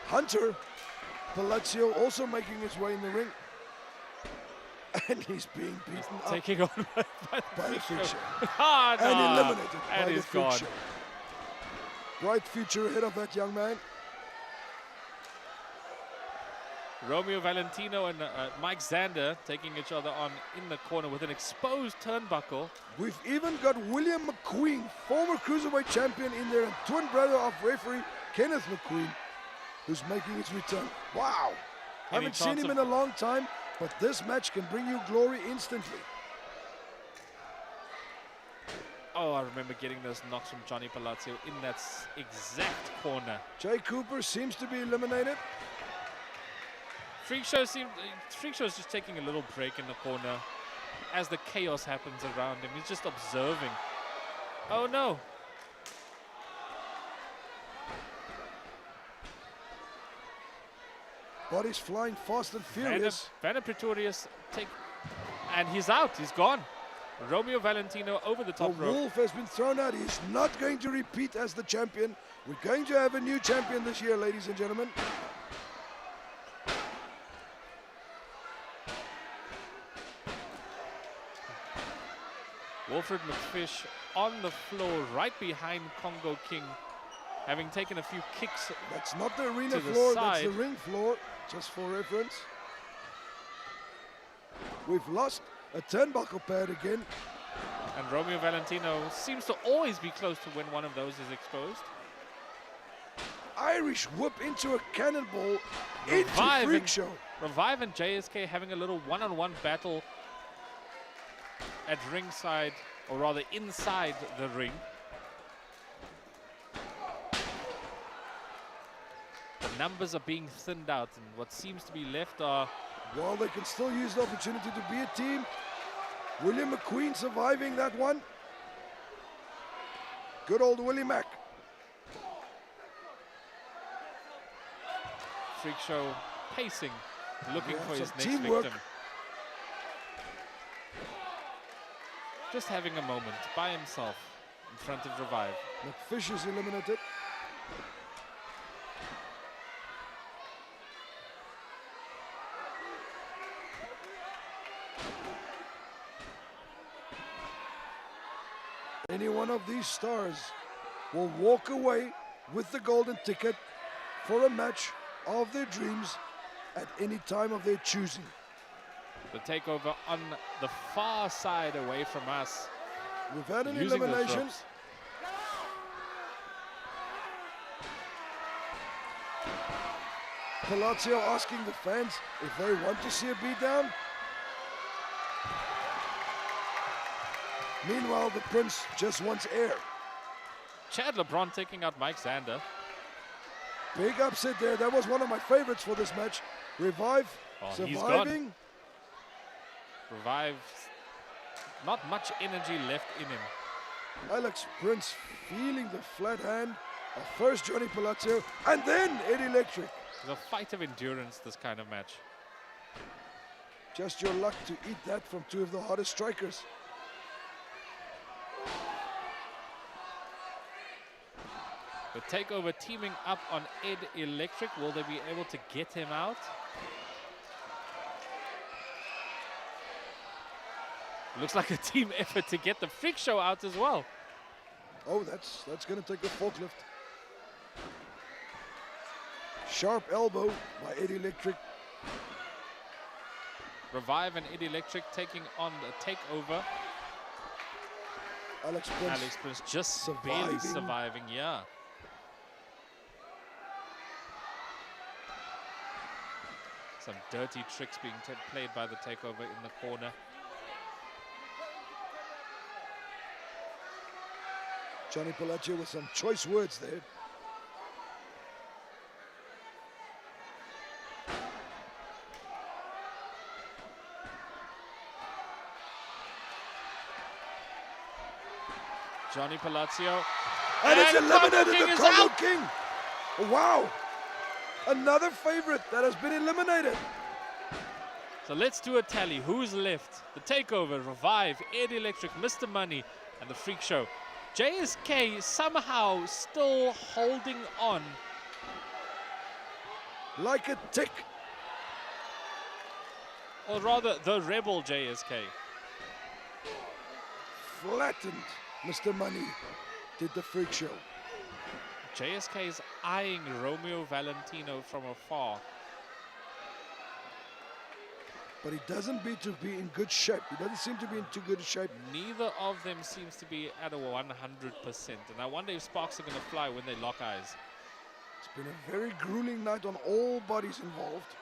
Hunter Palazzio, also making his way in the ring. And he's being beaten up Taking on by by the Freakshow. Ah, no. And eliminated And by the he's gone. Freakshow. Bright future ahead of that young man. Romeo Valentino and Mike Xander taking each other on in the corner with an exposed turnbuckle. We've even got William McQueen, former Cruiserweight champion in there, and twin brother of referee Kenneth McQueen, who's making his return. Wow. Any Haven't seen chance him of- in a long time, but this match can bring you glory instantly. Oh, I remember getting those knocks from Johnny Palazzio in that exact corner. Jay Cooper seems to be eliminated. Freakshow's just taking a little break in the corner as the chaos happens around him. He's just observing. Oh no. Bodies flying fast and furious. Werner Pretorious and he's out. He's gone. Romeo Valentino over the The top rope. Wulf has been thrown out. He's not going to repeat as the champion. We're going to have a new champion this year, ladies and gentlemen. Wilfred McFish on the floor right behind Congo King, having taken a few kicks. That's not the arena To the floor, that's side. the ring floor, just for reference. We've lost a turnbuckle pad again. And Romeo Valentino seems to always be close to when one of those is exposed. Irish whip into a cannonball into Revyv Freakshow. Revyv and JSK having a little one-on-one battle at ringside, or rather inside the ring. The numbers are being thinned out, and what seems to be left are Well, they can still use the opportunity to be a team. William McQueen surviving that one. Good old Willie Mac. Freakshow pacing, looking for his some next teamwork. victim. Just having a moment by himself in front of Revyv. McFish is eliminated. Any one of these stars will walk away with the golden ticket for a match of their dreams at any time of their choosing. The Takeover on the far side away from us. We've had an Using those elimination. ropes. Palazzio asking the fans if they want to see a beatdown. Meanwhile, the Prince just wants air. Chad LeBron taking out Mike Xander. Big upset there. That was one of my favorites for this match. Revyv Oh, he's surviving. Revyv, not much energy left in him. Alex Prince feeling the flat hand of first Johnny Palazzio and then Eddie Electric. It's a fight of endurance, this kind of match. Just your luck to eat that from two of the hottest strikers. The Takeover teaming up on Ed Electric. Will they be able to get him out? Looks like a team effort to get the Freakshow out as well. Oh, that's going to take a forklift. Sharp elbow by Eddie Electric. Revyv and Ed Electric taking on the Takeover. Alex Prince. Alex Prince just barely surviving, yeah. Some dirty tricks being played by the Takeover in the corner. Johnny Palazzio with some choice words there. Johnny Palazzio. And it's eliminated, King the is Congo out. King. Wow. Another favorite that has been eliminated. So let's do a tally. Who's left? The Takeover, Revyv, Ed Electric, Mr. Money, and the Freakshow. JSK somehow still holding on. Like a tick. Or rather, the rebel JSK. Flattened Mr. Money did the Freakshow. JSK is eyeing Romeo Valentino from afar. But he doesn't seem to be in good shape. He doesn't seem to be in too good a shape. Neither of them seems to be at a 100%. And I wonder if sparks are going to fly when they lock eyes. It's been a very grueling night on all bodies involved.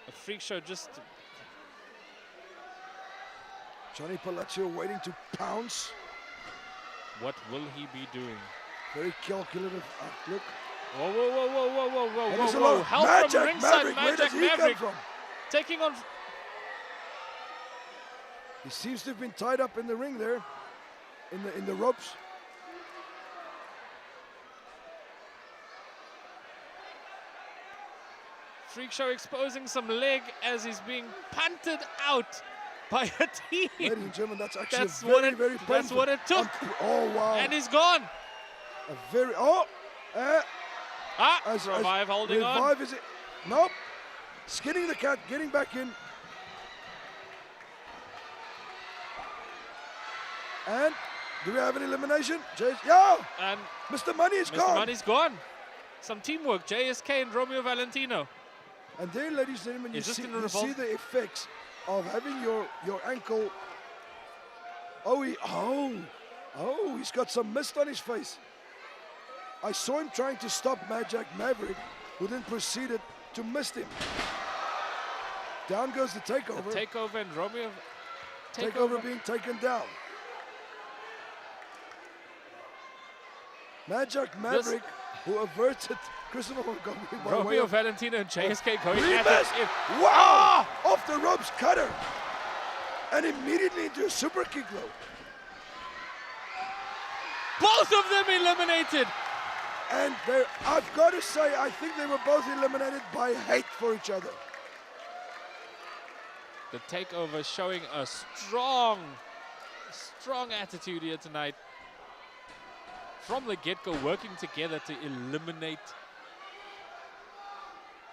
The Freakshow just... Johnny Palazzio waiting to pounce. What will he be doing? Very calculative outlook. Whoa, whoa, whoa, whoa, whoa, whoa, whoa, And there's a whoa, lot whoa. of Help Magic from ringside, Maverick. Where does Magic he come Maverick. from? Taking on... He seems to have been tied up in the ring there, in the ropes. Freakshow exposing some leg as he's being punted out by a team. Ladies and gentlemen, that's actually That's very, what it- very painful. that's what it took. Oh, wow. And he's gone. A very, Revyv holding on. Revyv is it? Nope. Skinning the cat, getting back in. And do we have an elimination? Yeah! And Mr. Money is Mr. gone. Money's gone. Some teamwork. JSK and Romeo Valentino. And there, ladies and gentlemen, you Is this see, gonna you revolve? see the effects of having your ankle. Oh, he's got some mist on his face. I saw him trying to stop Magic Maverick, who then proceeded to mist him. Down goes the Takeover. The Takeover and Romeo. Takeover being taken down. Magic Maverick, who averted Christopher Montgomery by way Romeo of Valentino and JSK going He at missed. it. Wow! Off the ropes cutter. And immediately into a super kick though. Both of them eliminated. And I've got to say, I think they were both eliminated by hate for each other. The Takeover showing a strong attitude here tonight. From the get-go, working together to eliminate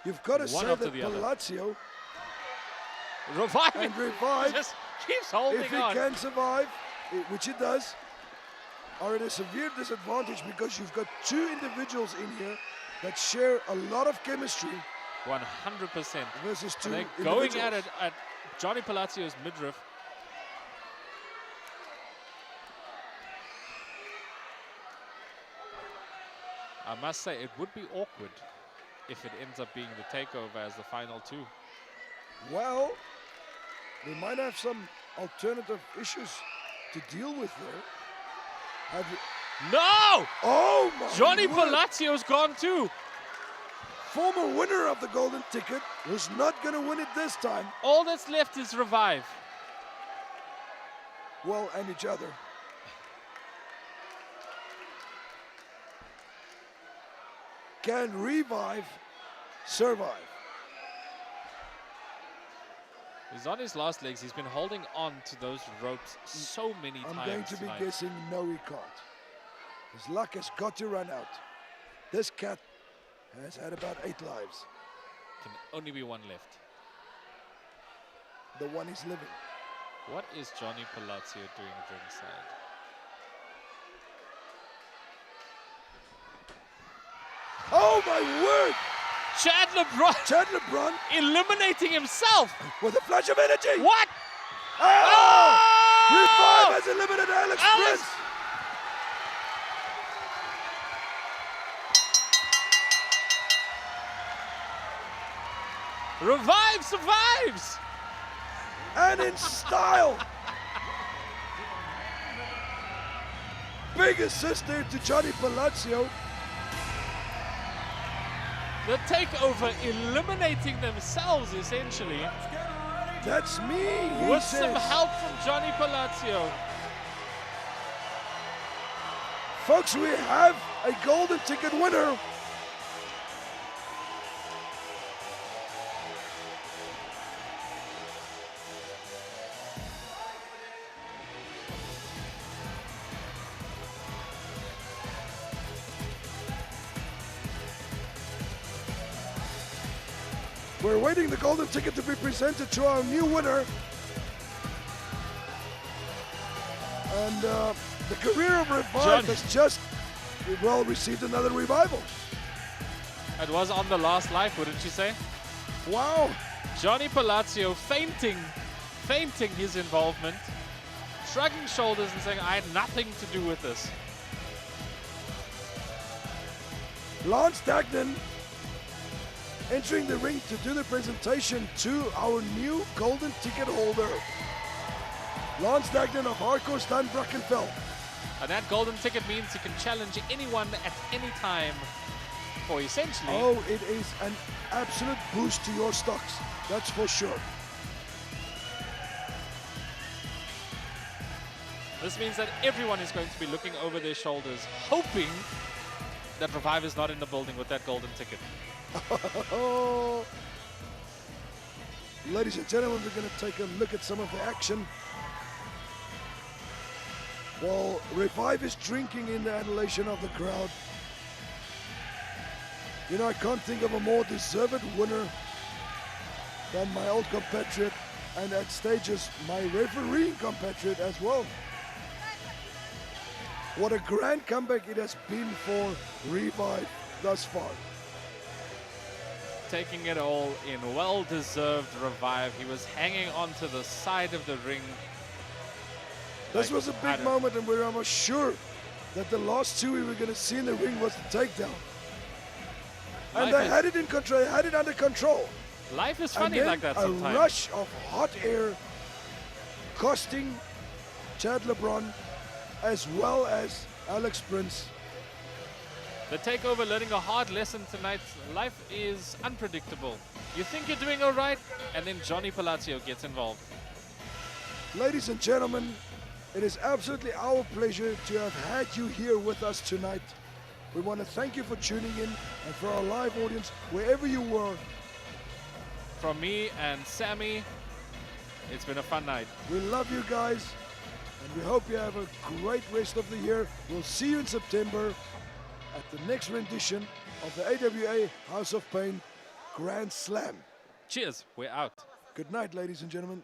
You've got to one say after that the other. Palazzio Revyv. and Revyv, Just keeps holding if he on. can survive, which he does, are at a severe disadvantage because you've got two individuals in here that share a lot of chemistry 100%. versus two And they're individuals. going at it at Johnny Palazzio's midriff. I must say, it would be awkward if it ends up being the Takeover as the final two. Well, they might have some alternative issues to deal with there. No! Oh my Johnny word. Palazzio's gone too. Former winner of the golden ticket was not going to win it this time. All that's left is Revyv. Well, and each other. Can Revyv survive? He's on his last legs. He's been holding on to those ropes so many I'm times going to be tonight. guessing no, he can't. His luck has got to run out. This cat has had about 8 lives. Can only be one left. The one he's living. What is Johnny Palazzio doing ringside? Oh my word! Chad LeBron Chad LeBron eliminating himself. with a flash of energy. What? Oh! Oh! Revyv has eliminated Alex Alex! Prince. Revyv survives. And in style. Big assist there to Johnny Palazzio. The Takeover eliminating themselves essentially That's me, he with says. some help from Johnny Palazzio. Folks, we have a golden ticket winner. We're waiting the golden ticket to be presented to our new winner. And the career of Revyv John. has just, well, received another revival. It was on the last life, wouldn't you say? Wow. Johnny Palazzio fainting his involvement, shrugging shoulders and saying, I had nothing to do with this. Lance Dagnan entering the ring to do the presentation to our new golden ticket holder. Lance Dagnan of Harcourts, Dunn, Brackenfell. And that golden ticket means you can challenge anyone at any time for essentially Oh, it is an absolute boost to your stocks. That's for sure. This means that everyone is going to be looking over their shoulders, hoping that Revyv is not in the building with that golden ticket. Ladies and gentlemen, we're going to take a look at some of the action. While Revyv is drinking in the adulation of the crowd. You know, I can't think of a more deserved winner than my old compatriot, and at stages, my refereeing compatriot as well. What a grand comeback it has been for Revyv thus far. Taking it all in, well-deserved Revyv. He was hanging onto the side of the ring. This Like, was a I big don't- moment, and we were almost sure that the last two we were going to see in the ring was the takedown. And Life they is- had it in control, they had it under control. Life is And funny then like that a sometimes. rush of hot air costing Chad LeBron as well as Alex Prince. The Takeover learning a hard lesson tonight. Life is unpredictable. You think you're doing all right, and then Johnny Palazzio gets involved. Ladies and gentlemen, it is absolutely our pleasure to have had you here with us tonight. We want to thank you for tuning in, and for our live audience, wherever you were, From me and Sammy, it's been a fun night. we love you guys, and we hope you have a great rest of the year. We'll see you in September at the next rendition of the AWA House of Pain Grand Slam. Cheers, we're out. Good night, ladies and gentlemen.